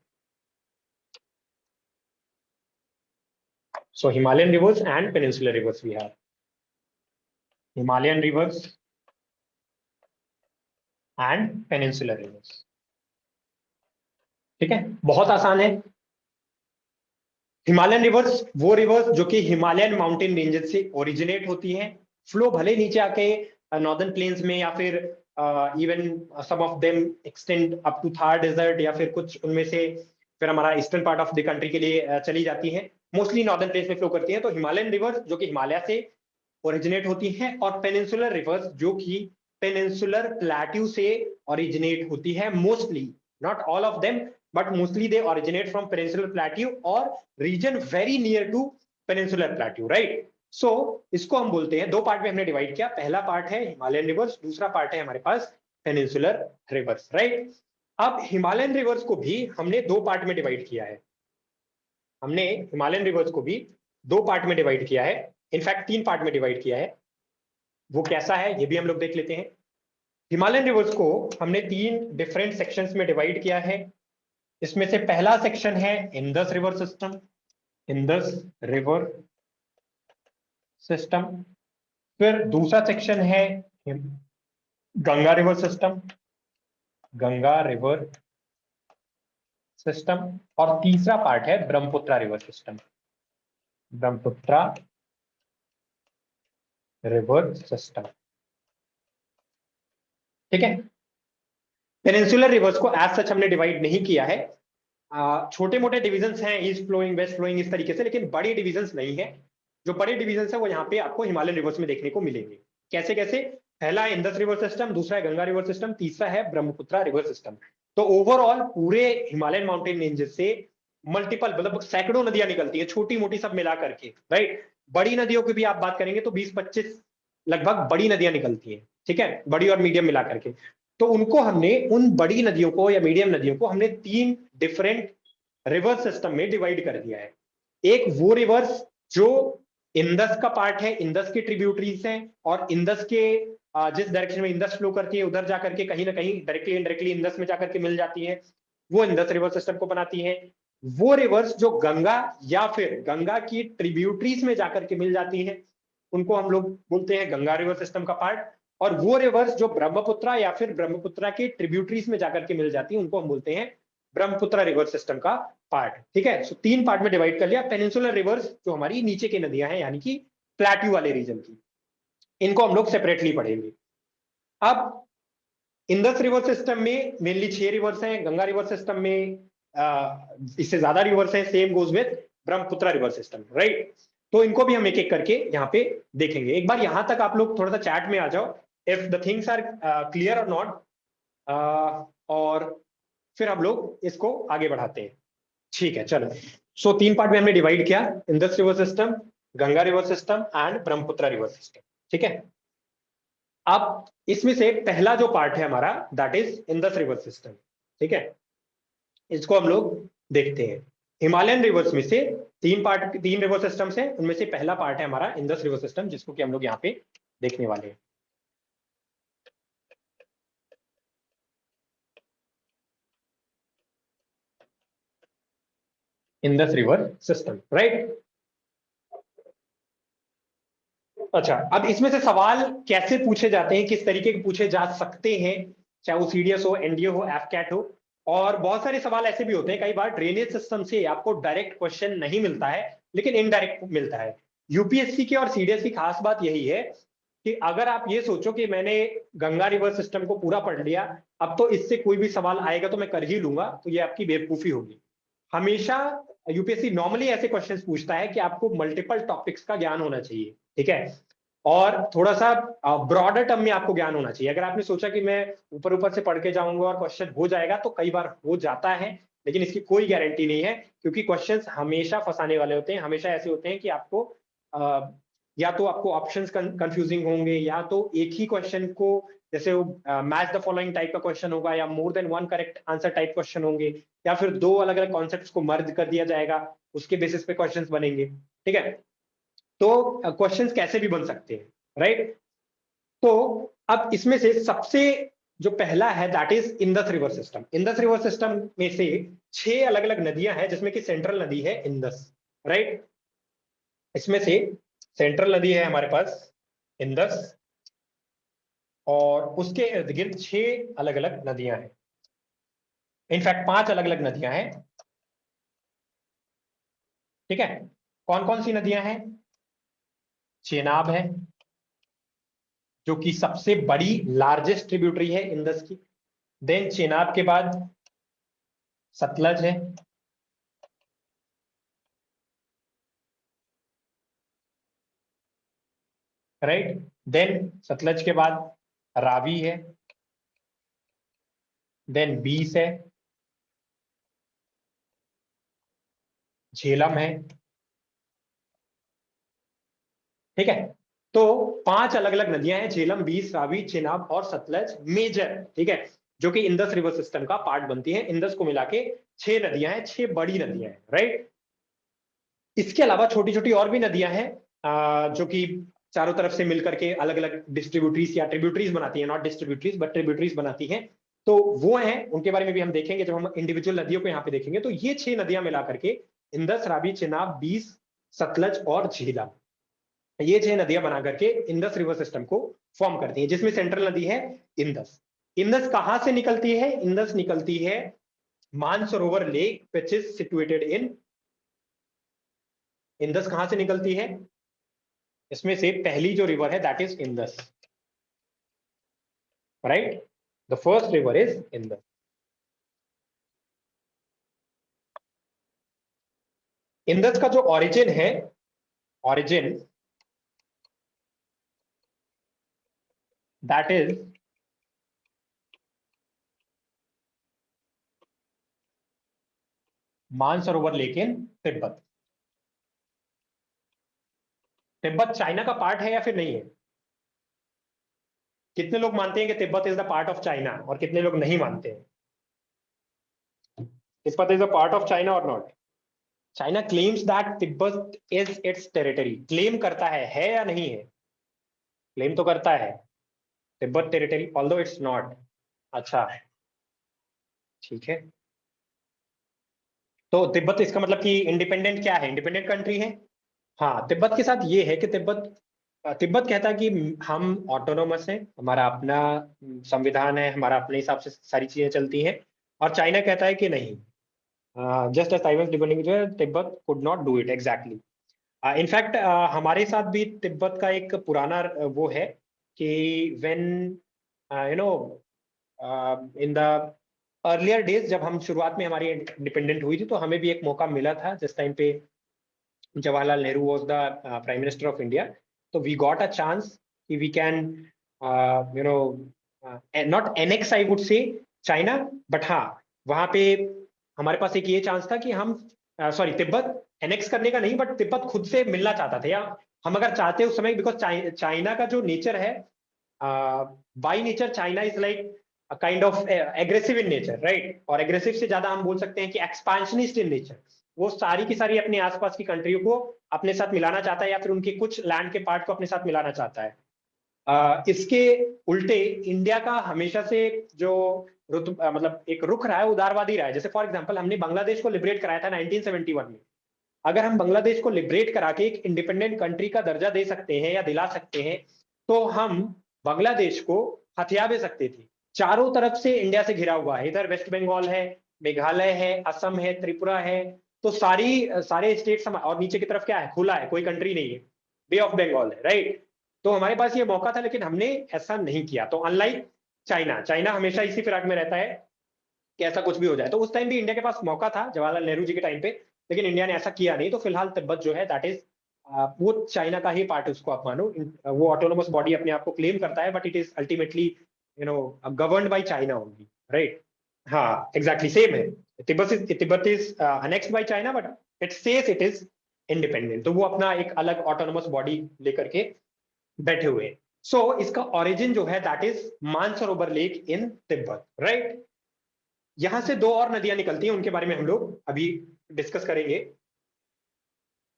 So Himalayan rivers and peninsular rivers we have. Himalayan rivers and peninsular rivers. ठीक है, बहुत आसान है। हिमालयन रिवर्स वो reverse जो कि Himalayan mountain ranges से originate होती हैं। फ्लो भले नीचे आके नॉर्दर्न प्लेन्स में, या फिर even some of them extend up to Thar desert, या फिर कुछ उनमें से फिर हमारा eastern part of the country के लिए चली जाती हैं। मोस्टली नॉर्दर्न प्लेन्स में फ्लो करती हैं। तो हिमालयन रिवर्स जो कि हिमालय से ओरिजिनेट होती हैं, और पेनिनसुलर रिवर्स जो कि पेनिनसुलर प्लेट्यू से ओरिजिनेट होती है। Mostly, not all of them, but mostly they originate from peninsular plateau or region very near to peninsular plateau, right? So इसको हम बोलते हैं, दो पार्ट में हमने डिवाइड किया। पहला पार्ट है हिमालयन रिवर्स, दूसरा पार्ट है हमारे पास पेनिनसुलर रिवर्स, राइट। अब हिमालयन रिवर्स को भी हमने दो पार्ट में डिवाइड किया है। हमने हिमालयन रिवर्स को भी दो पार्ट में डिवाइड किया है, इनफैक्ट तीन पार्ट में डिवाइड किया है। वो कैसा है ये भी हम लोग देख लेते हैं। हिमालयन रिवर्स को हमने तीन डिफरेंट सेक्शंस में डिवाइड किया है। इसमें से पहला सेक्शन है Indus river system, Indus river system. फिर दूसरा सेक्शन है Ganga river system, Ganga river system. और तीसरा पार्ट है Brahmaputra river system, Brahmaputra river system. ठीक है, पेनिनसुलर रिवर्स को एज सच हमने डिवाइड नहीं किया है। छोटे मोटे डिविजन्स हैं, ईस्ट फ्लोइंग, वेस्ट फ्लोइंग, इस तरीके से, लेकिन बड़े डिविजन्स नहीं है। जो बड़े डिविजन्स है वो यहाँ पे आपको हिमालयन रिवर्स में देखने को मिलेंगे। कैसे कैसे? पहला है इंडस रिवर सिस्टम, दूसरा है गंगा रिवर सिस्टम, तीसरा है ब्रह्मपुत्र रिवर सिस्टम। तो ओवरऑल पूरे हिमालयन माउंटेन रेंजेस से मल्टीपल, मतलब सैकड़ों नदियां निकलती है, छोटी मोटी सब मिला करके, राइट। बड़ी नदियों की भी आप बात करेंगे तो 20-25 लगभग बड़ी नदियां निकलती हैं, ठीक है, बड़ी और मीडियम मिला करके। तो उनको हमने, उन बड़ी नदियों को या मीडियम नदियों को हमने तीन डिफरेंट रिवर सिस्टम में डिवाइड कर दिया है। एक वो रिवर्स जो इंडस का पार्ट है, इंडस के ट्रिब्यूटरीज हैं, और इंडस के जिस डायरेक्शन में इंडस फ्लो करती है उधर जाकर के कहीं ना कहीं डायरेक्टली इनडायरेक्टली इंडस में जाकर के मिल जाती है, वो इंडस रिवर सिस्टम को बनाती है। वो रिवर्स जो गंगा या फिर गंगा की ट्रिब्यूटरीज में जाकर के मिल जाती है, उनको हम लोग बोलते हैं गंगा रिवर सिस्टम का पार्ट। और वो रिवर्स जो ब्रह्मपुत्र या फिर ब्रह्मपुत्र के ट्रिब्यूटरीज में जाकर के मिल जाती है, उनको हम बोलते हैं ब्रह्मपुत्र रिवर सिस्टम का पार्ट। ठीक है, सो तीन पार्ट में डिवाइड कर लिया। पेनिनसुलर रिवर्स जो हमारी नीचे की नदियां हैं, यानी कि प्लेट्यू वाले रीजन की, इनको हम लोग सेपरेटली पढ़ेंगे। अब इंडस रिवर सिस्टम में मेनली 6 रिवर्स हैं, गंगा रिवर सिस्टम में इससे ज्यादा रिवर्स हैं, same goes with Brahmaputra river system, right. तो इनको भी हम एक एक करके यहाँ पे देखेंगे। एक बार यहां तक आप लोग थोड़ा सा चैट में आ जाओ, if the things are clear और नॉट, और फिर हम लोग इसको आगे बढ़ाते हैं। ठीक है, चलो। सो तीन पार्ट में हमने डिवाइड किया, Indus river system, Ganga river system and Brahmaputra river system. ठीक है, अब इसमें से पहला जो पार्ट है हमारा, that is Indus river system. ठीक है, इसको हम लोग देखते हैं। हिमालयन रिवर्स में से तीन रिवर सिस्टम्स हैं, उनमें से पहला पार्ट है हमारा इंडस रिवर सिस्टम, जिसको कि हम लोग यहाँ पे देखने वाले हैं। Indus river system, right. अच्छा, अब इसमें से सवाल कैसे पूछे जाते हैं, किस तरीके के पूछे जा सकते हैं, चाहे वो सीडीएस हो, एनडीए हो, एफकैट हो। और बहुत सारे सवाल ऐसे भी होते हैं, कई बार ड्रेनेज सिस्टम से आपको डायरेक्ट क्वेश्चन नहीं मिलता है, लेकिन इनडायरेक्ट मिलता है। यूपीएससी की और सीडीएस की खास बात यही है कि अगर आप ये सोचो कि मैंने गंगा रिवर सिस्टम को पूरा पढ़ लिया, अब तो इससे कोई भी सवाल आएगा तो मैं कर ही लूंगा, तो ये आपकी बेवकूफी होगी। हमेशा यूपीएससी नॉर्मली ऐसे क्वेश्चंस पूछता है कि आपको मल्टीपल टॉपिक्स का ज्ञान होना चाहिए, ठीक है, और थोड़ा सा ब्रॉडर टर्म में आपको ज्ञान होना चाहिए। अगर आपने सोचा कि मैं ऊपर ऊपर से पढ़ के जाऊंगा और क्वेश्चन हो जाएगा, तो कई बार हो जाता है, लेकिन इसकी कोई गारंटी नहीं है, क्योंकि क्वेश्चंस हमेशा फंसाने वाले होते हैं, हमेशा ऐसे होते हैं कि आपको या तो आपको ऑप्शंस कंफ्यूजिंग होंगे, या तो एक ही क्वेश्चन को, जैसे वो मैच द फॉलोइंग टाइप का क्वेश्चन होगा, या more than one correct answer type question होंगे, या फिर दो अलग अलग कॉन्सेप्ट्स को मर्ज कर दिया जाएगा, उसके बेसिस पे क्वेश्चंस बनेंगे। ठीक है, तो क्वेश्चंस कैसे भी बन सकते हैं, राइट। तो अब इसमें से सबसे जो पहला है, that is Indus river system. Indus river system में से 6 अलग अलग नदियां हैं, जिसमें कि सेंट्रल नदी है इंडस, राइट। इसमें से सेंट्रल नदी है हमारे पास इंडस, और उसके इर्द गिर्द 6 अलग अलग नदियां हैं, इनफैक्ट 5 अलग अलग नदियां हैं। ठीक है, कौन कौन सी नदियां हैं? चेनाब है, जो कि सबसे बड़ी लार्जेस्ट ट्रिब्यूटरी है इंडस की। देन चेनाब के बाद सतलज है, राइट। देन सतलज के बाद रावी है, देन बीस है, झेलम है। ठीक है, तो 5 अलग अलग नदियां हैं, झेलम, बीस, रावी, चेनाब और सतलज मेजर। ठीक है, जो कि इंडस रिवर सिस्टम का पार्ट बनती है। इंडस को मिला के 6 नदियां हैं, 6 बड़ी नदियां हैं, राइट। इसके अलावा छोटी छोटी और भी नदियां हैं जो कि चारों तरफ से मिलकर के अलग अलग डिस्ट्रीब्यूटरीज या ट्रिब्यूटरीज बनाती हैं, नॉट डिस्ट्रीब्यूटरीज बट ट्रिब्यूटरीज बनाती हैं। तो वो हैं, उनके बारे में भी हम देखेंगे जब हम इंडिविजुअल नदियों को यहाँ पे देखेंगे। तो ये 6 नदियां मिला करके इंडस, रावी, चिनाब, बीस, सतलज और झीलम, ये 6 नदियां बना करके इंडस रिवर सिस्टम को फॉर्म करती हैं, जिसमें सेंट्रल नदी है इंडस। इंडस कहां से निकलती है? इंडस निकलती है Mansarovar lake which is situated in, Indus कहां से निकलती है? इसमें से पहली जो रिवर है that is Indus, right. The first river is Indus. Indus का जो ओरिजिन है, origin that is Mansarovar lake in Tibet. Tibet China का पार्ट है या फिर नहीं है? कितने लोग मानते हैं कि Tibet is the part of China और कितने लोग नहीं मानते हैं? Tibet is a part of China और not? China claims that Tibet is its territory. Claim करता है या नहीं है? क्लेम तो करता है Tibet territory, although it's not. अच्छा, ठीक है। तो तिब्बत इसका मतलब कि इंडिपेंडेंट क्या है? इंडिपेंडेंट कंट्री है। हाँ, तिब्बत के साथ ये है कि तिब्बत तिब्बत कहता है कि हम ऑटोनोमस हैं, हमारा अपना संविधान है, हमारा अपने हिसाब से सारी चीजें चलती हैं। और चाइना कहता है कि नहीं, जस्ट एज ताइवान डिपेंडिंग, जो है Tibet could not do it exactly. In fact हमारे साथ भी तिब्बत का एक पुराना वो है कि when you know in the earlier days, जब हम शुरुआत में हमारी इंडिपेंडेंट हुई थी, तो हमें भी एक मौका मिला था जिस टाइम पे Jawaharlal Nehru was the Prime Minister of India. So we got a chance कि we can not annex, I would say, China, but हाँ, वहां पे हमारे पास एक ये चांस था कि हम सॉरी, तिब्बत एनेक्स करने का नहीं, बट तिब्बत खुद से मिलना चाहता था, या हम अगर चाहते उस समय, बिकॉज चाइना का जो नेचर है, by nature China is like kind of aggressive in nature, right. और एग्रेसिव से ज्यादा हम बोल सकते हैं कि एक्सपांशनिस्ट इन नेचर। वो सारी की सारी अपने आसपास की कंट्रियों को अपने साथ मिलाना चाहता है, या फिर उनके कुछ लैंड के पार्ट को अपने साथ मिलाना चाहता है। इसके उल्टे इंडिया का हमेशा से जो मतलब एक रुख रहा है, उदारवादी रहा है। जैसे फॉर एग्जांपल, हमने बांग्लादेश को लिबरेट कराया था 1971 में। अगर हम बांग्लादेश को लिबरेट करा के एक इंडिपेंडेंट कंट्री का दर्जा दे सकते हैं या दिला सकते हैं, तो हम बांग्लादेश को हथिया भी सकते थे। चारों तरफ से इंडिया से घिरा हुआ है, इधर वेस्ट बंगाल है, मेघालय है, असम है, त्रिपुरा है, तो सारे स्टेट्स, और नीचे की तरफ क्या है, खुला है, कोई कंट्री नहीं है, बे ऑफ बंगाल है, राइट। तो हमारे पास ये मौका था, लेकिन हमने ऐसा नहीं किया। तो अनलाइक चाइना, चाइना हमेशा इसी फिराक में रहता है कि ऐसा कुछ भी हो जाए। तो उस टाइम भी इंडिया के पास मौका था, जवाहरलाल नेहरू जी के टाइम पे, लेकिन इंडिया ने ऐसा किया नहीं। तो फिलहाल तिब्बत जो है दैट इज वो चाइना का ही पार्ट, उसको आप मानो। वो ऑटोनोमस बॉडी अपने आप को क्लेम करता है, but it is ultimately governed by China only, right. हाँ, एग्जैक्टली सेम है। Tibet is annexed by China, but it says it is independent. तो वो अपना एक अलग ऑटोनोमस बॉडी लेकर के बैठे हुए हैं। सो इसका ओरिजिन जो है that is Mansarovar lake in Tibet, right. यहां से 2 और नदियां निकलती हैं, उनके बारे में हम लोग अभी डिस्कस करेंगे।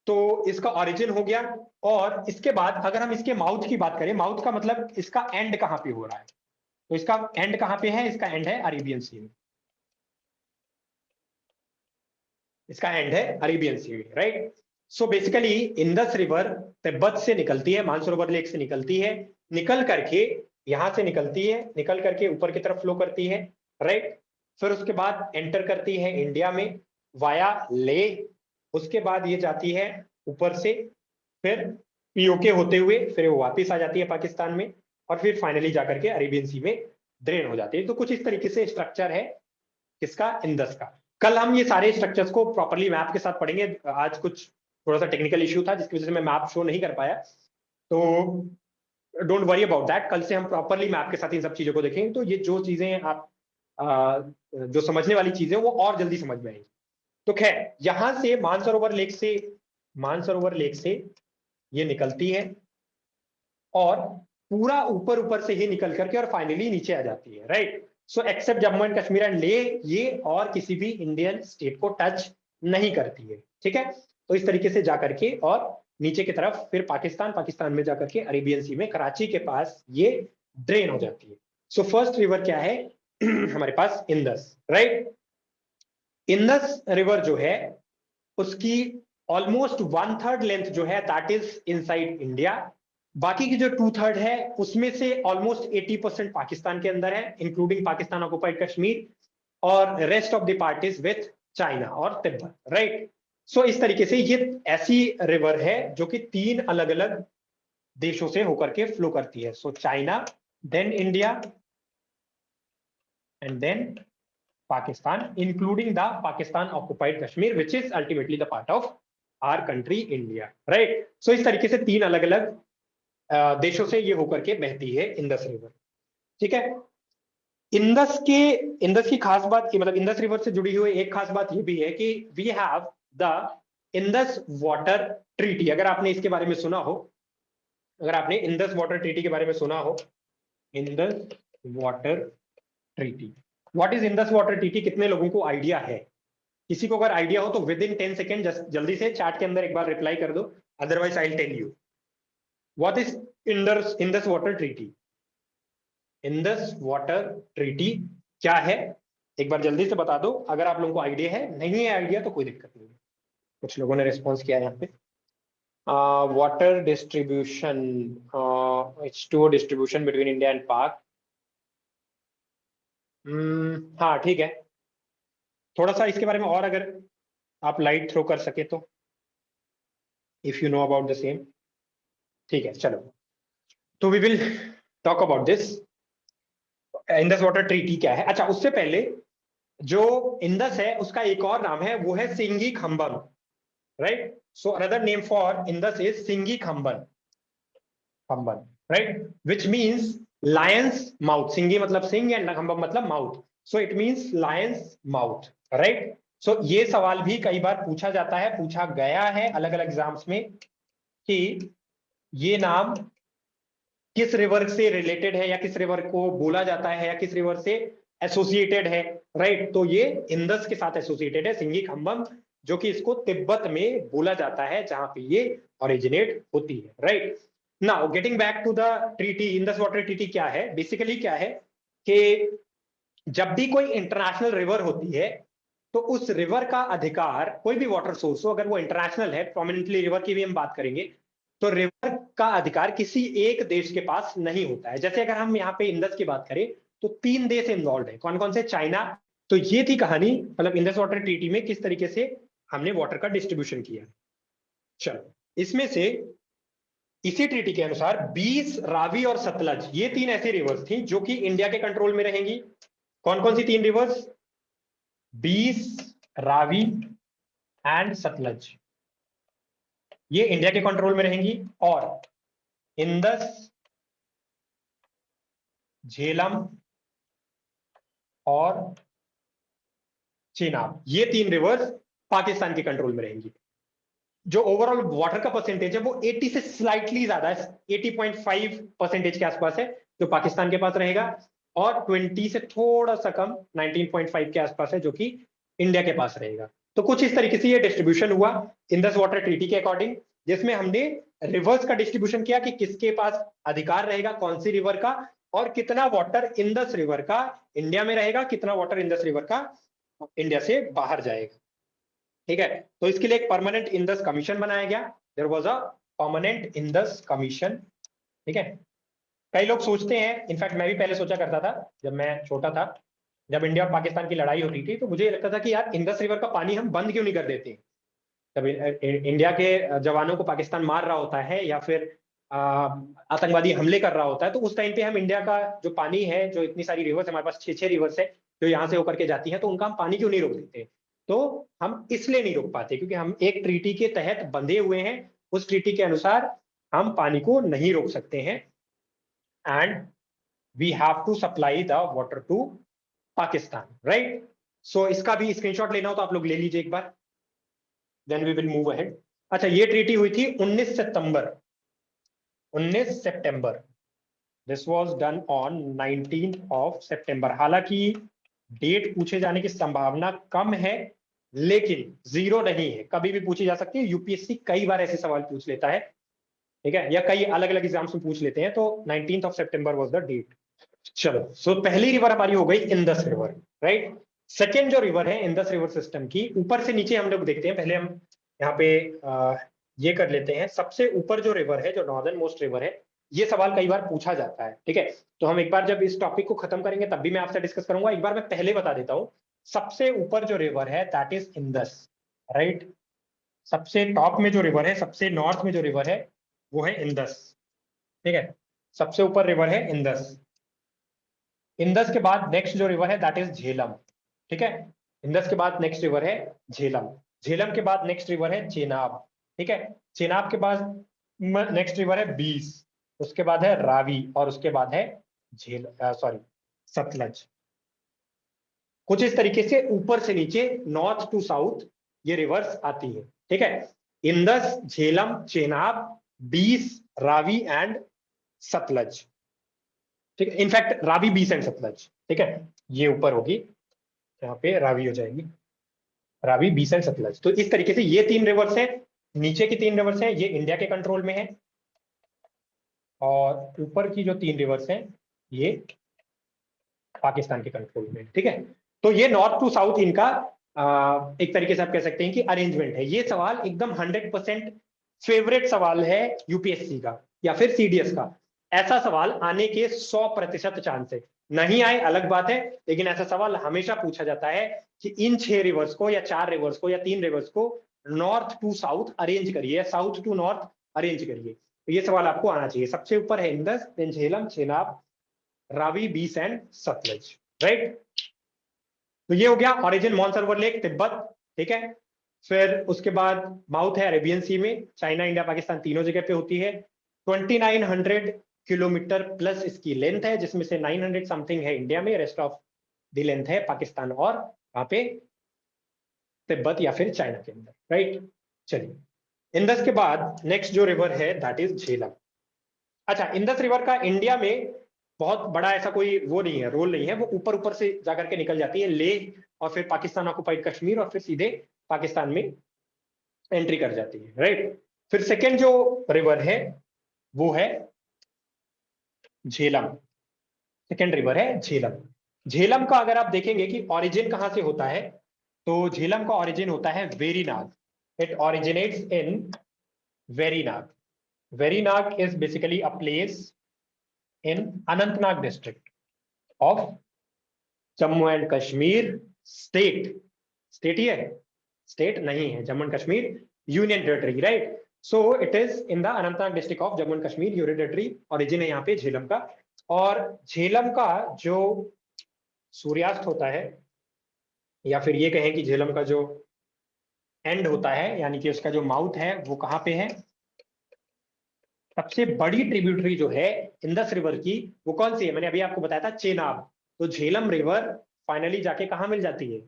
तो इसका ओरिजिन हो गया। और इसके बाद अगर हम इसके माउथ की बात करें, माउथ का मतलब इसका एंड कहां पे हो रहा है, तो इसका एंड कहां पे है? इसका एंड है अरेबियन सी में। इसका एंड है अरेबियन सी में, right. So basically Indus river Tibet से निकलती है, मानसरोवर लेक से निकलती है, निकल करके यहां से निकलती है, निकल करके ऊपर की तरफ फ्लो करती है, राइट। फिर उसके बाद एंटर करती है इंडिया में वाया ले। उसके बाद ये जाती है ऊपर से, फिर पीओके होते हुए फिर वो वापस आ जाती है पाकिस्तान में, और फिर फाइनली जाकर के अरेबियन सी में ड्रेन हो जाती है। तो कुछ इस तरीके से स्ट्रक्चर है किसका, इंडस का। कल हम ये सारे स्ट्रक्चर्स को प्रॉपरली मैप के साथ पढ़ेंगे। आज कुछ थोड़ा सा टेक्निकल इश्यू था जिसकी वजह से मैं मैप शो नहीं कर पाया, तो डोंट वरी अबाउट दैट। कल से हम प्रॉपरली मैप के साथ इन सब चीजों को देखेंगे, तो ये जो चीजें आप जो समझने वाली चीजें वो और जल्दी समझ में आएंगी। तो खैर, यहां से मानसरोवर लेक से ये निकलती है, और पूरा ऊपर ऊपर से ही निकल करके और फाइनली नीचे आ जाती है, right. So except Jammu and Kashmir and Leh, ये और किसी भी इंडियन स्टेट को टच नहीं करती है, ठीक है। तो इस तरीके से जाकर के और नीचे की तरफ फिर पाकिस्तान, पाकिस्तान में जाकर के अरेबियन सी में कराची के पास ये ड्रेन हो जाती है। सो फर्स्ट रिवर क्या है हमारे पास? इंदस, राइट। इंदस रिवर जो है उसकी ऑलमोस्ट 1/3 लेंथ जो है दैट इज इनसाइड इंडिया। बाकी की जो 2/3 है उसमें से ऑलमोस्ट 80% पाकिस्तान के अंदर है, इंक्लूडिंग पाकिस्तान ऑक्युपाइड कश्मीर, और rest of the part is with China और तिब्बत, राइट। सो इस तरीके से ये ऐसी रिवर है जो कि 3 अलग अलग देशों से होकर के फ्लो करती है। So China, then India and then Pakistan, including the Pakistan occupied Kashmir which is ultimately the part of our country India, right. So इस तरीके से 3 अलग अलग देशों से ये होकर के बहती है इंदस रिवर, ठीक है। इंदस की खास बात की, मतलब इंदस रिवर से जुड़ी हुई एक खास बात ये भी है कि we have the Indus water treaty. अगर आपने इसके बारे में सुना हो, अगर आपने इंदस वाटर ट्रीटी के बारे में सुना हो, Indus water treaty, what is Indus water treaty, कितने लोगों को आइडिया है? किसी को अगर आइडिया हो तो विद इन 10 सेकेंड जल्दी से चैट के अंदर एक बार रिप्लाई कर दो, otherwise I tell you what is Indus water treaty. Indus water treaty क्या है, एक बार जल्दी से बता दो। अगर आप लोगों को आइडिया है, नहीं है आइडिया तो कोई दिक्कत नहीं है। कुछ लोगों ने रिस्पॉन्स किया यहाँ पे। Water distribution, H2O distribution between India and पाक। हाँ ठीक है, थोड़ा सा इसके बारे में और अगर आप लाइट थ्रो कर सके तो, if you know about the same. ठीक है, चलो, तो we will talk about this. Indus water treaty क्या है? अच्छा, उससे पहले जो इंदस है उसका एक और नाम है, वो है Singi Khambam, right. So another name for Indus is Singi Khamban, Khamban, right, which means lion's mouth. Singi मतलब सिंह एंड खंबम मतलब mouth, so it means lion's mouth, right. So ये सवाल भी कई बार पूछा जाता है, पूछा गया है अलग अलग एग्जाम्स में कि ये नाम किस रिवर से रिलेटेड है, या किस रिवर को बोला जाता है, या किस रिवर से एसोसिएटेड है, राइट। तो ये इंदस के साथ एसोसिएटेड है, सिंगी खंबम, जो कि इसको तिब्बत में बोला जाता है जहां पे ये ओरिजिनेट होती है, right. Now getting back to the treaty, Indus water treaty क्या है? बेसिकली क्या है कि जब भी कोई इंटरनेशनल रिवर होती है तो उस रिवर का अधिकार, कोई भी वाटर सोर्स हो, अगर वो इंटरनेशनल है, प्रोमिनेंटली रिवर की भी हम बात करेंगे, तो रिवर का अधिकार किसी एक देश के पास नहीं होता है। जैसे अगर हम यहाँ पे इंदस की बात करें तो 3 देश इन्वॉल्व है, कौन कौन से? चाइना। तो ये थी कहानी, मतलब इंदस वाटर ट्रीटी में किस तरीके से हमने वाटर का डिस्ट्रीब्यूशन किया। चलो, इसमें से इसी ट्रीटी के अनुसार 20 रावी और सतलज, ये 3 ऐसी रिवर्स थी जो कि इंडिया के कंट्रोल में रहेंगी। कौन कौन सी 3 रिवर्स? 20, रावी एंड सतलज, ये इंडिया के कंट्रोल में रहेंगी। और इंदस, झेलम और चेनाब, ये 3 रिवर्स पाकिस्तान के कंट्रोल में रहेंगी। जो ओवरऑल वाटर का परसेंटेज है वो 80 से स्लाइटली ज्यादा है, 80.5% के आसपास है जो पाकिस्तान के पास रहेगा, और 20 से थोड़ा सा कम 19.5 के आसपास है जो कि इंडिया के पास रहेगा। तो कुछ इस तरीके से ये डिस्ट्रीब्यूशन हुआ इंदस वाटर ट्रीटी के अकॉर्डिंग, जिसमें हमने रिवर्स का डिस्ट्रीब्यूशन किया कि किसके पास अधिकार रहेगा कौन सी रिवर का, और कितना वाटर इंदस रिवर का इंडिया में रहेगा, कितना वाटर इंदस रिवर का इंडिया से बाहर जाएगा, ठीक है। तो इसके लिए एक परमानेंट इंदस कमीशन बनाया गया, there was a permanent Indus commission, ठीक है। कई लोग सोचते हैं, इनफैक्ट मैं भी पहले सोचा करता था जब मैं छोटा था, जब इंडिया और पाकिस्तान की लड़ाई होती थी तो मुझे लगता था कि यार इंदस रिवर का पानी हम बंद क्यों नहीं कर देते। जब इंडिया के जवानों को पाकिस्तान मार रहा होता है या फिर आतंकवादी हमले कर रहा होता है, तो उस टाइम पे हम इंडिया का जो पानी है, जो इतनी सारी रिवर्स, हमारे पास 6 रिवर्स है जो यहाँ से होकर के जाती हैं, तो उनका हम पानी क्यों नहीं रोक देते। तो हम इसलिए नहीं रोक पाते क्योंकि हम एक ट्रीटी के तहत बंधे हुए हैं, उस ट्रीटी के अनुसार हम पानी को नहीं रोक सकते हैं, and we have to supply the water to Pakistan, right. So इसका भी स्क्रीनशॉट लेना हो तो आप लोग ले लीजिए एक बार, then we will move ahead. अच्छा, ये ट्रीटी हुई थी 19 सितंबर 19 सितंबर this was done on 19th of September. हालांकि डेट पूछे जाने की संभावना कम है, लेकिन जीरो नहीं है, कभी भी पूछी जा सकती है। यूपीएससी कई बार ऐसे सवाल पूछ लेता है, ठीक है, या कई अलग अलग एग्जाम्स में पूछ लेते हैं। तो 19th of September was the date. चलो, सो पहली रिवर हमारी हो गई इंदस रिवर, राइट। सेकेंड जो रिवर है इंदस रिवर सिस्टम की, ऊपर से नीचे हम लोग देखते हैं। पहले हम यहाँ पे ये कर लेते हैं। सबसे ऊपर जो रिवर है, जो नॉर्दर्न मोस्ट रिवर है, ये सवाल कई बार पूछा जाता है, ठीक है। तो हम एक बार जब इस टॉपिक को खत्म करेंगे तब भी मैं आपसे डिस्कस करूंगा। एक बार मैं पहले बता देता हूँ, सबसे ऊपर जो रिवर है दैट इज इंदस, राइट। सबसे टॉप में जो रिवर है, सबसे नॉर्थ में जो रिवर है, वो है इंदस, ठीक है। सबसे ऊपर रिवर है इंदस। इंदस के बाद नेक्स्ट जो रिवर है दैट इज झेलम, ठीक है। इंदस के बाद नेक्स्ट रिवर है झेलम। झेलम के बाद नेक्स्ट रिवर है चेनाब, ठीक है। चेनाब के बाद नेक्स्ट रिवर है बीस। उसके बाद है रावी, और उसके बाद है सतलज। कुछ इस तरीके से ऊपर से नीचे, नॉर्थ टू साउथ ये रिवर्स आती है, ठीक है। इंदस, झेलम, चेनाब, बीस, रावी एंड सतलज, ठीक है। इनफैक्ट रावी, बीस एंड सतलज, ठीक है। ये ऊपर होगी, यहाँ पे रावी हो जाएगी, रावी, बीस एंड सतलज। तो इस तरीके से ये तीन रिवर्स हैं। नीचे की तीन रिवर्स हैं ये इंडिया के कंट्रोल में है, और ऊपर की जो तीन रिवर्स हैं ये पाकिस्तान के कंट्रोल में, ठीक है। तो ये नॉर्थ टू साउथ इनका एक तरीके से आप कह सकते हैं कि अरेंजमेंट है। ये सवाल एकदम 100% फेवरेट सवाल है यूपीएससी का या फिर सीडीएस का। ऐसा सवाल आने के 100% चांस है। नहीं आए अलग बात है, लेकिन ऐसा सवाल हमेशा पूछा जाता है कि इन 6 रिवर्स को या 4 रिवर्स को या 3 रिवर्स को नॉर्थ टू साउथ अरेंज करिए, साउथ टू नॉर्थ अरेंज करिए। तो ये सवाल आपको आना चाहिए। सबसे ऊपर है इंदस, देन झेलम, चेनाब, रावी, बीस एंड सतलज, राइट। तो ये हो गया ओरिजिन मानसरोवर लेक तिब्बत, ठीक है। फिर उसके बाद माउथ है अरेबियन सी में, चाइना, इंडिया, पाकिस्तान तीनों जगह पे होती है। 2900 किलोमीटर प्लस इसकी लेंथ है, जिसमें से 900 समथिंग है इंडिया में, रेस्ट ऑफ द लेंथ है पाकिस्तान और वहां पे तिब्बत या फिर चाइना के अंदर, राइट। चलिए, इंदस के बाद नेक्स्ट जो रिवर है दैट इज झेलम। अच्छा, इंदस रिवर का इंडिया में बहुत बड़ा ऐसा कोई वो नहीं है, रोल नहीं है। वो ऊपर ऊपर से जाकर के निकल जाती है लेह, और फिर पाकिस्तान ऑक्युपाइड कश्मीर, और फिर सीधे पाकिस्तान में एंट्री कर जाती है, राइट। फिर सेकेंड जो रिवर है वो है झेलम। सेकेंड रिवर है झेलम। झेलम का अगर आप देखेंगे कि ऑरिजिन कहां से होता है, तो झेलम का ऑरिजिन होता है Verinag. It originates in Verinag. Verinag is basically a place in Anantnag district of Jammu and Kashmir state. State ही है, स्टेट नहीं है, Jammu and Kashmir union territory, right. So it is in the Anantnag district of Jammu and Kashmir union territory. Origin है यहाँ पे झेलम का। और झेलम का जो सूर्यास्त होता है, या फिर ये कहें कि झेलम का जो एंड होता है, यानी कि उसका जो माउथ है, वो कहाँ पे है? सबसे बड़ी ट्रिब्यूटरी जो है इंदस रिवर की, वो कौन सी है? मैंने अभी आपको बताया था, चेनाब। तो झेलम रिवर फाइनली जाके कहां मिल जाती है?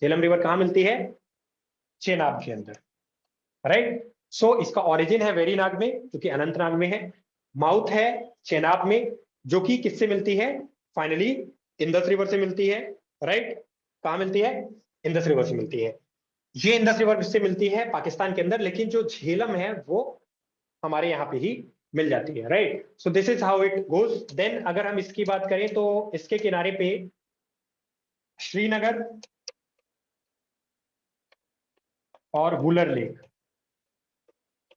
झेलम रिवर कहां मिलती है? चेनाब के अंदर, राइट। सो इसका ओरिजिन है वेरीनाग में, जो कि अनंतनाग में है। माउथ है चेनाब में, जो कि किससे मिलती है? फाइनली इंदस रिवर से मिलती है, राइट। कहां मिलती है? इंदस रिवर से मिलती है। ये इंदस रिवर से मिलती है पाकिस्तान के अंदर, लेकिन जो झेलम है वो हमारे यहाँ पे ही मिल जाती है, right. So this is how it goes. Then अगर हम इसकी बात करें तो इसके किनारे पे श्रीनगर और वुलर लेक,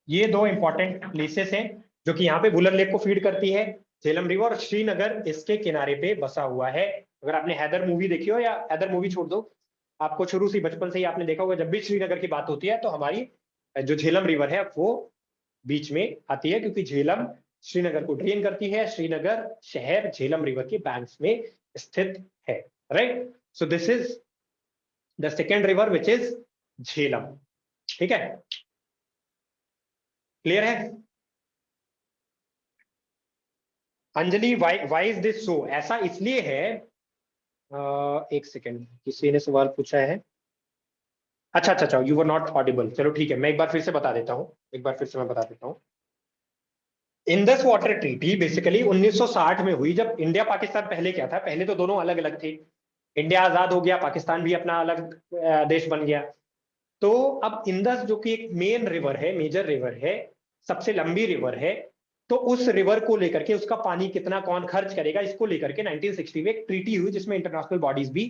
ये दो इंपॉर्टेंट प्लेसेस हैं जो कि यहाँ पे वुलर लेक को फीड करती है झेलम रिवर, और श्रीनगर इसके किनारे पे बसा हुआ है। अगर आपने हैदर मूवी देखी हो, या हैदर मूवी छोड़ दो, आपको शुरू से बचपन से ही आपने देखा होगा, जब भी श्रीनगर की बात होती है तो हमारी जो झेलम रिवर है वो बीच में आती है, क्योंकि झेलम श्रीनगर को ड्रेन करती है। श्रीनगर शहर झेलम रिवर के बैंक्स में स्थित है, right. So this is the second river which is Jhelum, ठीक है। क्लियर है? Anjali, why is this so? ऐसा इसलिए है, एक सेकेंड, किसी ने सवाल पूछा है। अच्छा अच्छा अच्छा, यू वर नॉट ऑडिबल। चलो ठीक है, मैं एक बार फिर से बता देता हूँ, एक बार फिर से मैं बता देता हूँ। इंडस वाटर ट्रीटी बेसिकली 1960 में हुई, जब इंडिया पाकिस्तान पहले क्या था, पहले तो दोनों अलग अलग थे। इंडिया आजाद हो गया, पाकिस्तान भी अपना अलग देश बन गया। तो अब इंडस जो कि एक मेन रिवर है, मेजर रिवर है, सबसे लंबी रिवर है, तो उस रिवर को लेकर के उसका पानी कितना कौन खर्च करेगा, इसको लेकर के 1960 में एक ट्रीटी हुई, जिसमें इंटरनेशनल बॉडीज भी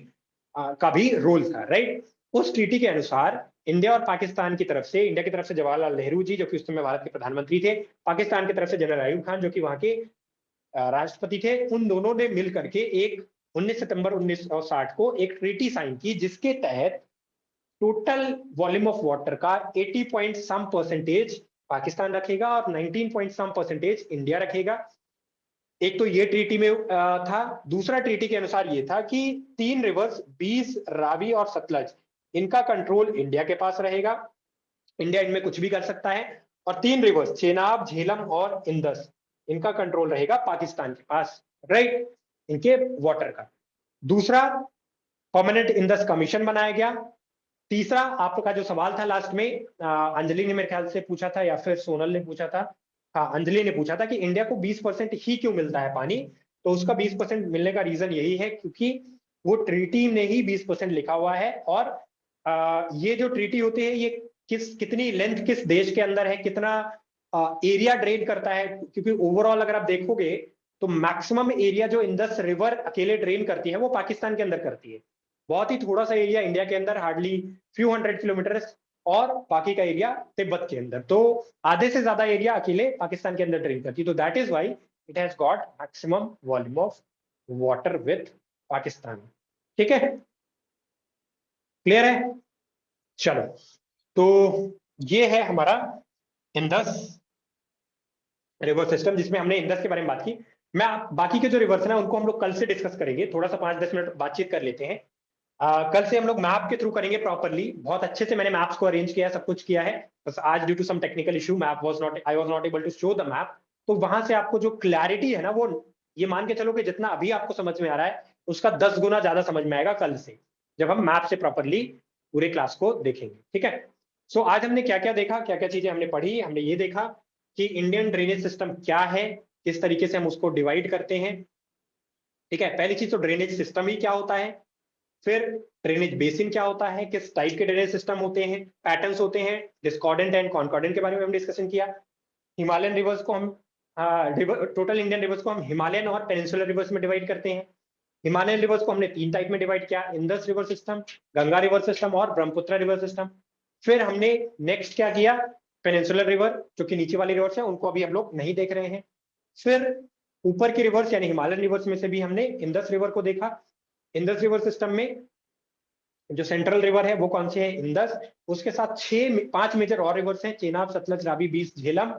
का भी रोल था, राइट। उस ट्रीटी के अनुसार इंडिया और पाकिस्तान की तरफ से, इंडिया की तरफ से जवाहरलाल नेहरू जी जो कि उस समय भारत के प्रधानमंत्री थे, पाकिस्तान की तरफ से जनरल अयूब खान जो कि वहां के राष्ट्रपति थे, उन दोनों ने मिल करके एक 19 सितंबर 1960 को एक ट्रीटी साइन की, जिसके तहत टोटल वॉल्यूम ऑफ वाटर का 80 पॉइंट सम परसेंटेज पाकिस्तान रखेगा और 19 पॉइंट सम परसेंटेज इंडिया रखेगा। एक तो ये ट्रीटी में था। दूसरा ट्रीटी के अनुसार ये था कि तीन रिवर्स, बीस, रावी और सतलज, इनका कंट्रोल इंडिया के पास रहेगा, इंडिया इनमें कुछ भी कर सकता है। और तीन रिवर्स, चेनाब, झेलम और इंदस, इनका कंट्रोल रहेगा पाकिस्तान के पास, राइट, इनके वाटर का। दूसरा, परमानेंट इंदस कमीशन बनाया गया। तीसरा, आपका जो सवाल था लास्ट में, अंजलि ने मेरे ख्याल से पूछा था या फिर सोनल ने पूछा था, हाँ अंजलि ने पूछा था कि इंडिया को 20% ही क्यों मिलता है पानी। तो उसका 20% मिलने का रीजन यही है क्योंकि वो ट्रीटी में ही 20% लिखा हुआ है। और ये जो ट्रीटी होती है, ये कितनी लेंथ किस देश के अंदर है, कितना एरिया ड्रेन करता है, क्योंकि ओवरऑल अगर आप देखोगे तो मैक्सिमम एरिया जो इंडस रिवर अकेले ड्रेन करती है वो पाकिस्तान के अंदर करती है। बहुत ही थोड़ा सा एरिया इंडिया के अंदर, हार्डली फ्यू हंड्रेड किलोमीटर, और बाकी का एरिया तिब्बत के अंदर। तो आधे से ज्यादा एरिया अकेले पाकिस्तान के अंदर ड्रेन करती है। तो that is why it has got maximum volume of water with Pakistan. ठीक है, क्लियर है? चलो, तो ये है हमारा इंडस रिवर सिस्टम, जिसमें हमने इंडस के बारे में बात की। मैं बाकी के जो रिवर्स है उनको हम लोग कल से डिस्कस करेंगे, थोड़ा सा 5-10 मिनट बातचीत कर लेते हैं। कल से हम लोग मैप के थ्रू करेंगे प्रॉपरली, बहुत अच्छे से मैंने मैप्स को अरेंज किया है, सब कुछ किया है। बस आज due to some technical issue map was not I was not able to show the map. तो वहां से आपको जो क्लैरिटी है ना, वो ये मान के चलो कि जितना अभी आपको समझ में आ रहा है उसका 10 गुना ज्यादा समझ में आएगा कल से, जब हम मैप से प्रॉपरली पूरे क्लास को देखेंगे। ठीक है, सो आज हमने क्या क्या देखा, क्या क्या चीजें हमने पढ़ी। हमने ये देखा कि इंडियन ड्रेनेज सिस्टम क्या है, किस तरीके से हम उसको डिवाइड करते हैं। ठीक है, पहली चीज तो ड्रेनेज सिस्टम ही क्या होता है, फिर ड्रेनेज बेसिन क्या होता है, किस टाइप के ड्रेनेज सिस्टम होते हैं, पैटर्न्स होते हैं, डिस्कॉर्डेंट एंड कॉन्कॉर्डेंट के बारे में हम डिस्कशन किया। हिमालयन रिवर्स को हम टोटल इंडियन रिवर्स को हम हिमालयन और पेनिनसुलर रिवर्स में डिवाइड करते हैं। हिमालयन रिवर्स को हमने 3 टाइप में डिवाइड किया, Indus river system, Ganga river system और ब्रह्मपुत्र रिवर सिस्टम। फिर हमने नेक्स्ट क्या किया, पेनिनसुलर रिवर जो कि नीचे वाली रिवर्स है उनको अभी हम लोग नहीं देख रहे हैं। फिर ऊपर की रिवर्स यानी हिमालयन रिवर्स में से भी हमने इंडस रिवर को देखा। इंडस रिवर सिस्टम में जो सेंट्रल रिवर है वो कौन से है, इंडस। उसके साथ 5 मेजर और रिवर्स हैं, चेनाब, सतलज, रावी, बीस, झेलम।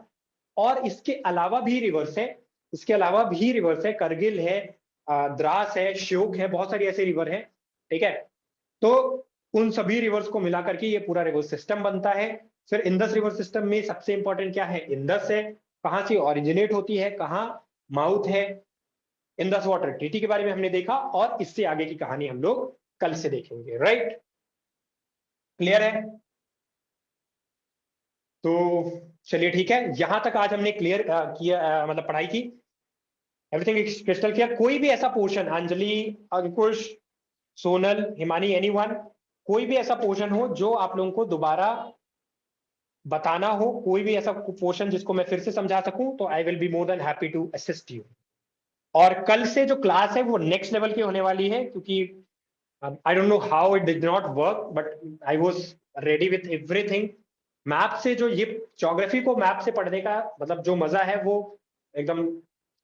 और इसके अलावा भी रिवर्स है, इसके अलावा भी रिवर्स है, करगिल है, द्रास है, श्योक है, बहुत सारी ऐसे रिवर है। ठीक है, तो उन सभी रिवर्स को मिला करके ये पूरा रिवर सिस्टम बनता है। फिर इंडस रिवर सिस्टम में सबसे इंपॉर्टेंट क्या है, इंडस है, कहां से ओरिजिनेट होती है, कहां माउथ है। इंडस वाटर ट्रीटी के बारे में हमने देखा, और इससे आगे की कहानी हम लोग कल से देखेंगे, राइट। क्लियर है? तो चलिए ठीक है, यहां तक आज हमने क्लियर किया, मतलब पढ़ाई की, एवरीथिंग इज क्रिस्टल क्लियर। कोई भी ऐसा पोर्शन, अंजलि, अंकुश, सोनल, हिमानी, एनीवन, कोई भी ऐसा पोर्शन हो जो आप लोगों को दोबारा बताना हो, कोई भी ऐसा पोर्शन जिसको मैं फिर से समझा सकूं, तो I will be more than happy to assist you. और कल से जो क्लास है वो नेक्स्ट लेवल की होने वाली है, क्योंकि I don't know how it did not work but I was ready with everything. Map से जो ये ज्योग्राफी को मैप से पढ़ने का मतलब जो मजा है वो एकदम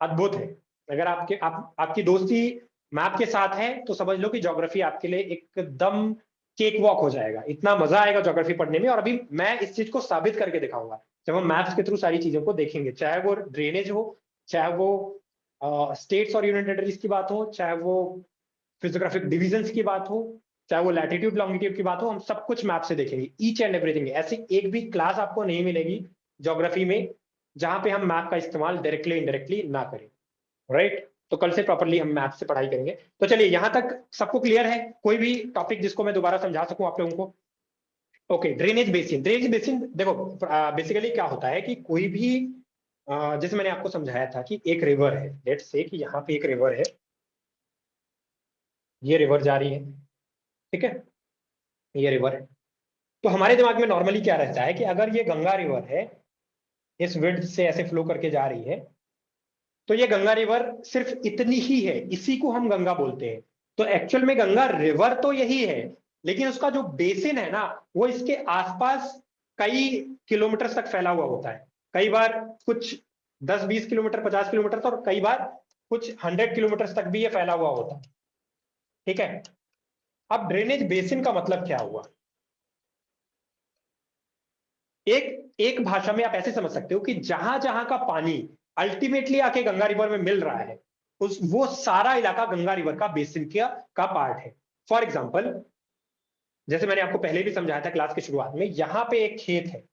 अद्भुत है। अगर आपकी दोस्ती मैप के साथ है तो समझ लो कि ज्योग्राफी आपके लिए एकदम केक वॉक हो जाएगा, इतना मजा आएगा ज्योग्राफी पढ़ने में। और अभी मैं इस चीज को साबित करके दिखाऊंगा जब हम मैप्स के थ्रू सारी चीजों को देखेंगे, चाहे वो ड्रेनेज हो, चाहे वो स्टेट्स और यूनियन टेरिटरीज की बात हो, चाहे वो फिजियोग्राफिक डिविजन्स की बात हो, चाहे वो लैटिट्यूड लॉन्गिट्यूड की बात हो, हम सब कुछ मैप से देखेंगे, ईच एंड एवरीथिंग। ऐसी एक भी क्लास आपको नहीं मिलेगी ज्योग्राफी में जहां पे हम मैप का इस्तेमाल डायरेक्टली इनडायरेक्टली ना करें, राइट। तो कल से प्रॉपरली हम मैप से पढ़ाई करेंगे। तो चलिए, यहां तक सबको क्लियर है? कोई भी टॉपिक जिसको मैं दोबारा समझा सकूं आप लोगों को? Okay, drainage basin. Drainage basin देखो, बेसिकली क्या होता है कि कोई भी जैसे मैंने आपको समझाया था कि एक रिवर है, लेट्स से कि यहाँ पे एक रिवर है, ये रिवर जा रही है, ठीक है, ये रिवर है। तो हमारे दिमाग में नॉर्मली क्या रहता है कि अगर ये गंगा रिवर है, इस विड्थ से ऐसे फ्लो करके जा रही है, तो ये गंगा रिवर सिर्फ इतनी ही है, इसी को हम गंगा बोलते हैं। तो एक्चुअल में गंगा रिवर तो यही है, लेकिन उसका जो बेसिन है ना, वो इसके आसपास कई किलोमीटर तक फैला हुआ होता है। कई बार कुछ 10-20 किलोमीटर, 50 किलोमीटर तक, और कई बार कुछ 100 किलोमीटर तक भी ये फैला हुआ होता है, ठीक है। अब ड्रेनेज बेसिन का मतलब क्या हुआ? एक एक भाषा में आप ऐसे समझ सकते हो कि जहां जहां का पानी अल्टीमेटली आके गंगा रिवर में मिल रहा है, उस वो सारा इलाका गंगा रिवर का बेसिन का पार्ट है। फॉर एग्जाम्पल, जैसे मैंने आपको पहले भी समझाया था क्लास की शुरुआत में, यहां पे एक खेत है,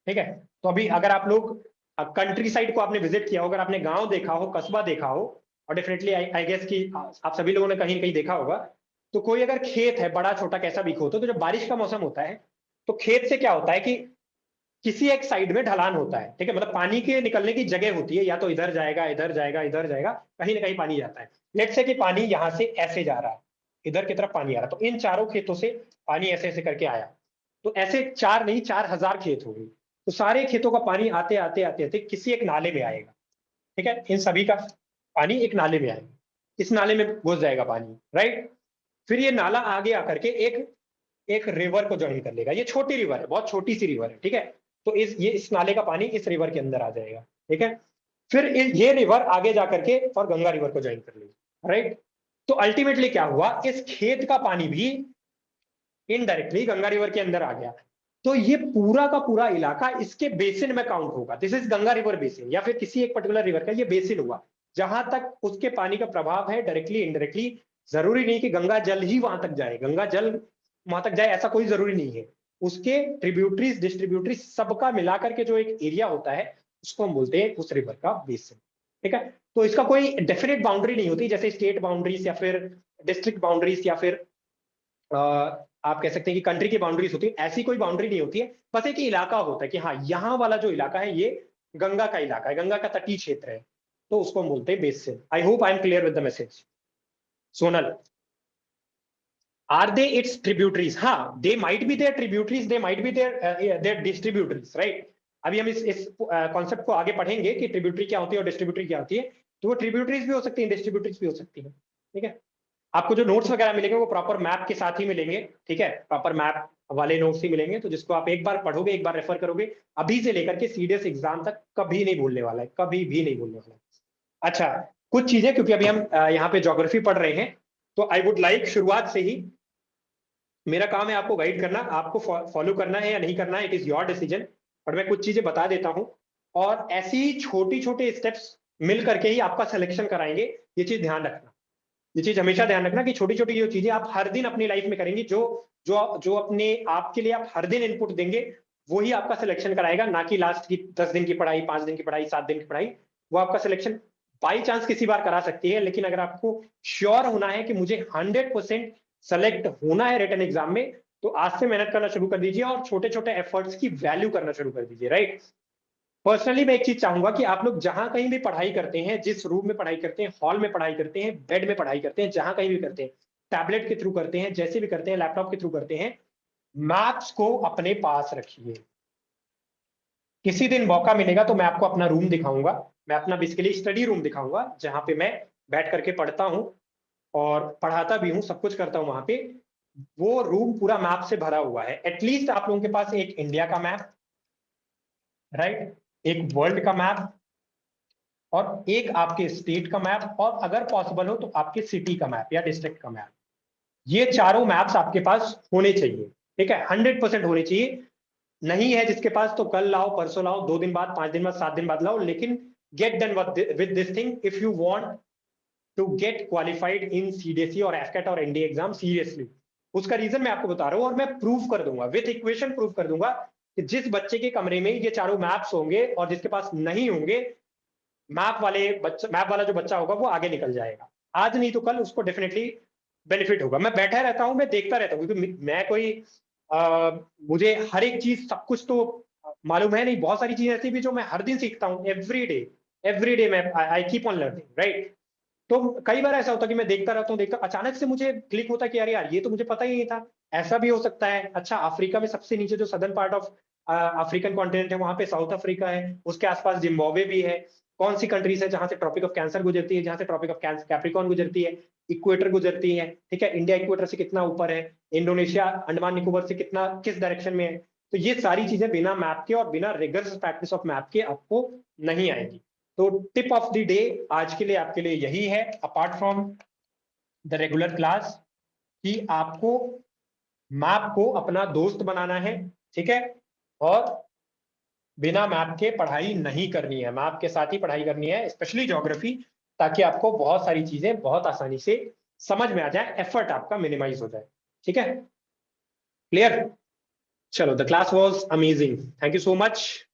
ठीक है। तो अभी अगर आप लोग कंट्री साइड को आपने विजिट किया हो, अगर आपने गांव देखा हो, कस्बा देखा हो, और डेफिनेटली आई गेस कि आप सभी लोगों ने कहीं ना कहीं देखा होगा, तो कोई अगर खेत है, बड़ा छोटा कैसा भी हो, तो जब बारिश का मौसम होता है, तो खेत से क्या होता है कि किसी एक साइड में ढलान होता है, ठीक है, मतलब पानी के निकलने की जगह होती है, या तो इधर जाएगा, इधर जाएगा, इधर जाएगा, कहीं ना कहीं पानी जाता है। लेट्स से कि पानी यहां से ऐसे जा रहा है, इधर की तरफ पानी आ रहा है, तो इन चारों खेतों से पानी ऐसे ऐसे करके आया, तो ऐसे चार नहीं, 4,000 खेत हो गए। तो सारे खेतों का पानी आते आते आते आते किसी एक नाले में आएगा, ठीक है, इन सभी का पानी एक नाले में आएगा, इस नाले में घुस जाएगा पानी, राइट। फिर ये नाला आगे आकर के एक एक रिवर को ज्वाइन कर लेगा। ये छोटी रिवर है, बहुत छोटी सी रिवर है, ठीक है। तो इस नाले का पानी इस रिवर के अंदर आ जाएगा, ठीक है। फिर ये रिवर आगे जाकर के और गंगा रिवर को ज्वाइन कर लेगी, राइट। तो अल्टीमेटली क्या हुआ, इस खेत का पानी भी इनडायरेक्टली गंगा रिवर के अंदर आ गया। तो ये पूरा का पूरा इलाका इसके बेसिन में काउंट होगा। This is Ganga river basin, या फिर किसी एक पर्टिकुलर रिवर का ये बेसिन हुआ, जहां तक उसके पानी का प्रभाव है डायरेक्टली इनडायरेक्टली। जरूरी नहीं कि गंगा जल ही वहां तक जाए, गंगा जल वहां तक जाए ऐसा कोई जरूरी नहीं है। उसके ट्रिब्यूटरीज, डिस्ट्रीब्यूटरीज, सबका मिलाकर के जो एक एरिया होता है, उसको हम बोलते हैं उस रिवर का बेसिन, ठीक है। तो इसका कोई डेफिनेट बाउंड्री नहीं होती, जैसे स्टेट बाउंड्रीज या फिर डिस्ट्रिक्ट बाउंड्रीज या फिर आप कह सकते हैं कि कंट्री की बाउंड्रीज होती है, ऐसी कोई बाउंड्री नहीं होती है। बस एक इलाका होता है कि हाँ, यहाँ वाला जो इलाका है ये गंगा का इलाका है, गंगा का तटीय क्षेत्र है, तो उसको हम बोलते हैं basin. I hope I am clear with the message. Sonal, are they its tributaries? हाँ, they might be their tributaries, they might be their distributaries, right. अभी हम इस कॉन्सेप्ट को आगे पढ़ेंगे कि ट्रिब्यूटरी क्या होती है और डिस्ट्रीब्यूटरी क्या होती है। तो वो ट्रिब्यूटरीज भी हो सकती है, डिस्ट्रीब्यूटरीज भी हो सकती है, ठीक है। आपको जो नोट्स वगैरह मिलेंगे वो प्रॉपर मैप के साथ ही मिलेंगे, ठीक है, प्रॉपर मैप वाले नोट्स ही मिलेंगे, तो जिसको आप एक बार पढ़ोगे, एक बार रेफर करोगे, अभी से लेकर के सीडीएस एग्जाम तक कभी नहीं भूलने वाला है, कभी भी नहीं भूलने वाला है। अच्छा, कुछ चीजें, क्योंकि अभी हम यहाँ पे ज्योग्राफी पढ़ रहे हैं, तो आई वुड लाइक शुरुआत से ही, मेरा काम है आपको गाइड करना, आपको फॉलो करना है या नहीं करना है, इट इज योर डिसीजन, पर मैं कुछ चीजें बता देता हूं, और ऐसी छोटी छोटे स्टेप्स मिल करके ही आपका सिलेक्शन कराएंगे। ये चीज ध्यान रखना, ये चीज हमेशा ध्यान रखना कि छोटी छोटी जो चीजें आप हर दिन अपनी लाइफ में करेंगे, जो जो जो अपने आप के लिए आप हर दिन इनपुट देंगे, वो ही आपका सिलेक्शन कराएगा, ना कि लास्ट की 10 दिन की पढ़ाई, 5 दिन की पढ़ाई, 7 दिन की पढ़ाई। वो आपका सिलेक्शन बाई चांस किसी बार करा सकती है, लेकिन अगर आपको श्योर होना है कि मुझे 100% सेलेक्ट होना है रिटन एग्जाम में, तो आज से मेहनत करना शुरू कर दीजिए और छोटे छोटे एफर्ट्स की वैल्यू करना शुरू कर दीजिए, राइट। पर्सनली मैं एक चीज चाहूंगा कि आप लोग जहां कहीं भी पढ़ाई करते हैं, जिस रूम में पढ़ाई करते हैं, हॉल में पढ़ाई करते हैं, बेड में पढ़ाई करते हैं, जहां कहीं भी करते हैं, टैबलेट के थ्रू करते हैं, जैसे भी करते हैं, लैपटॉप के थ्रू करते हैं, मैथ्स को अपने पास रखिए। किसी दिन मौका मिलेगा तो मैं आपको अपना रूम दिखाऊंगा, मैं अपना बेसिकली स्टडी रूम दिखाऊंगा, जहां पे मैं बैठ करके पढ़ता हूँ और पढ़ाता भी हूँ, सब कुछ करता हूँ वहां पे। वो रूम पूरा मैप से भरा हुआ है। एटलीस्ट आप लोगों के पास एक इंडिया का मैप, राइट, एक वर्ल्ड का मैप, और एक आपके स्टेट का मैप, और अगर पॉसिबल हो तो आपके सिटी का मैप या डिस्ट्रिक्ट का मैप। ये चारों मैप्स आपके पास होने चाहिए, ठीक है, 100% होने चाहिए। नहीं है जिसके पास तो कल लाओ, परसों लाओ, 2 दिन बाद, 5 दिन बाद, 7 दिन बाद लाओ, लेकिन get done with this thing if you want to get qualified in CDSE और एफकेट और एनडीए एग्जाम सीरियसली। उसका रीजन मैं आपको बता रहा हूं, और मैं प्रूव कर दूंगा, विथ इक्वेशन प्रूव कर दूंगा कि जिस बच्चे के कमरे में ये चारों मैप्स होंगे और जिसके पास नहीं होंगे, मैप वाला जो बच्चा होगा वो आगे निकल जाएगा। आज नहीं तो कल उसको डेफिनेटली बेनिफिट होगा। मैं बैठा रहता हूं, मैं देखता रहता हूँ, क्योंकि मैं कोई मुझे हर एक चीज सब कुछ तो मालूम है नहीं, बहुत सारी चीजें ऐसी भी जो मैं हर दिन सीखता हूँ, एवरी डे मैं I keep on learning, right. तो कई बार ऐसा होता है कि मैं देखता रहता हूँ, अचानक से मुझे क्लिक होता है कि यार ये तो मुझे पता ही नहीं था, ऐसा भी हो सकता है। अच्छा, अफ्रीका में सबसे नीचे जो southern part of African continent है, वहां पे साउथ अफ्रीका है, उसके आसपास जिम्बाब्वे भी है। कौन सी कंट्रीज है जहां से ट्रॉपिक ऑफ कैंसर गुजरती है, जहां से ट्रॉपिक ऑफ कैप्रिकॉर्न गुजरती है, इक्वेटर गुजरती है, ठीक है। इंडिया इक्वेटर से कितना ऊपर है, इंडोनेशिया अंडमान निकोबार से कितना, किस डायरेक्शन में है। तो ये सारी चीजें बिना मैप के और बिना रिगर्स प्रैक्टिस ऑफ मैप के आपको नहीं आएगी। तो टिप ऑफ द डे आज के लिए आपके लिए यही है, apart from the regular class, कि आपको मैप को अपना दोस्त बनाना है, ठीक है। और बिना मैप के पढ़ाई नहीं करनी है, मैप के साथ ही पढ़ाई करनी है, स्पेशली ज्योग्राफी, ताकि आपको बहुत सारी चीजें बहुत आसानी से समझ में आ जाए, एफर्ट आपका मिनिमाइज हो जाए, ठीक है। क्लियर? चलो, the class was amazing, thank you so much.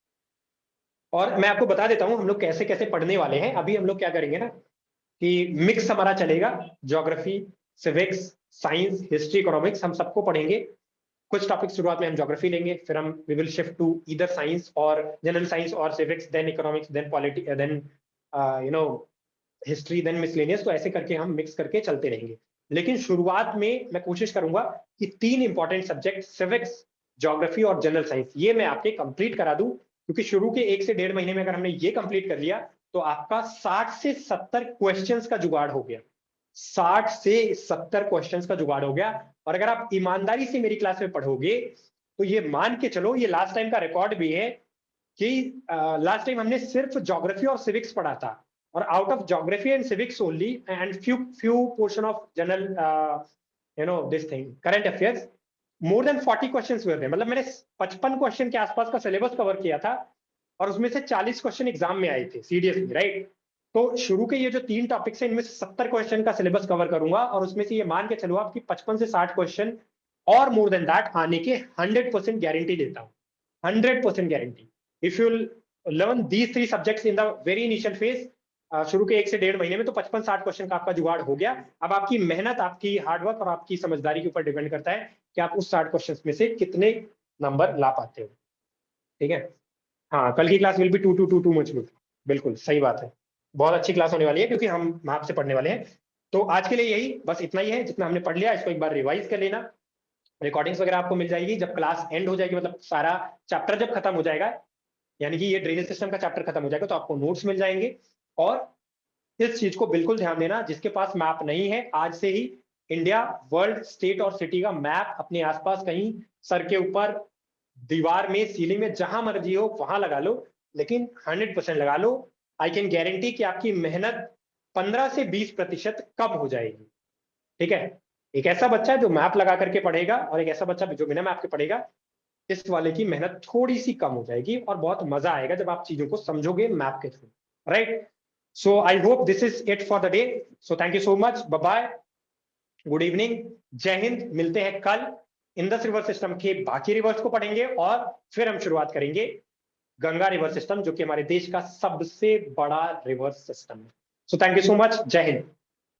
और मैं आपको बता देता हूं हम लोग कैसे कैसे पढ़ने वाले हैं। अभी हम लोग क्या करेंगे ना, कि मिक्स हमारा चलेगा, geography, civics, science, history, economics, हम सबको पढ़ेंगे। कुछ टॉपिक शुरुआत में हम ज्योग्राफी लेंगे, फिर हम we will shift to either science और जनरल साइंस और civics, then economics, then polity, then you know history, then miscellaneous. तो ऐसे करके हम मिक्स करके चलते रहेंगे। लेकिन शुरुआत में मैं कोशिश करूंगा कि 3 इंपॉर्टेंट सब्जेक्ट, सिविक्स, ज्योग्राफी और जनरल साइंस, ये मैं आपके कंप्लीट करा दूं। क्योंकि शुरू के 1 से 1.5 महीने में अगर हमने ये कंप्लीट कर लिया, तो आपका 60 से 70 क्वेश्चंस का जुगाड़ हो गया। 60 से 70 क्वेश्चंस का जुगाड़ हो गया। और अगर आप ईमानदारी से मेरी क्लास में पढ़ोगे, तो ये मान के चलो, ये लास्ट टाइम का रिकॉर्ड भी है कि लास्ट टाइम हमने सिर्फ ज्योग्राफी और सिविक्स पढ़ा था, और out of geography and civics only and few portion of general this thing current affairs, more than 40 questions हुए थे। मतलब मैंने 55 क्वेश्चन के आसपास का सिलेबस कवर किया था, और उसमें से 40 क्वेश्चन एग्जाम में आए थे सीरियसली, राइट। तो शुरू के ये जो 3 टॉपिक्स हैं, इनमें से 70 क्वेश्चन का सिलेबस कवर करूंगा, और उसमें से ये मान के चलो आप कि 55 से 60 क्वेश्चन और मोर देन दैट आने के 100% गारंटी देता हूँ, 100% guarantee. If you learn these 3 subjects in the very initial phase, शुरू के 1 से 1.5 महीने में, तो 55-60 क्वेश्चन का आपका जुगाड़ हो गया। अब आपकी मेहनत, आपकी हार्डवर्क और आपकी समझदारी के ऊपर डिपेंड करता है कि आप उस 60 क्वेश्चन में से कितने नंबर ला पाते हो, ठीक है। हाँ, कल की class will be 2 much good, बिल्कुल सही बात है। बहुत अच्छी क्लास होने वाली है, क्योंकि हम मैप से पढ़ने वाले हैं। तो आज के लिए यही बस इतना ही है, जितना हमने पढ़ लिया इसको एक बार रिवाइज कर लेना। रिकॉर्डिंग्स वगैरह आपको मिल जाएगी जब क्लास एंड हो जाएगी, मतलब सारा चैप्टर जब खत्म हो जाएगा, यानी कि ये ड्रेनेज सिस्टम का चैप्टर खत्म हो जाएगा, तो आपको नोट्स मिल जाएंगे। और इस चीज को बिल्कुल ध्यान देना, जिसके पास मैप नहीं है, आज से ही इंडिया, वर्ल्ड, स्टेट और सिटी का मैप अपने आसपास कहीं सर के ऊपर, दीवार में, सीलिंग में, जहां मर्जी हो वहां लगा लो, लेकिन 100% लगा लो। आई कैन गारंटी कि आपकी मेहनत 15 से 20% कम हो जाएगी, ठीक है। एक ऐसा बच्चा जो मैप लगा करके पढ़ेगा, और एक ऐसा बच्चा जो बिना मैप के पढ़ेगा, इस वाले की मेहनत थोड़ी सी कम हो जाएगी, और बहुत मजा आएगा जब आप चीजों को समझोगे मैप के through, right. So I hope this is it for the day. So thank you so much, bye bye, good evening, जय हिंद। मिलते हैं कल। इंडस रिवर सिस्टम के बाकी रिवर्स को पढ़ेंगे, और फिर हम शुरुआत करेंगे गंगा रिवर सिस्टम, जो कि हमारे देश का सबसे बड़ा रिवर सिस्टम है। सो थैंक यू सो मच, जय हिंद।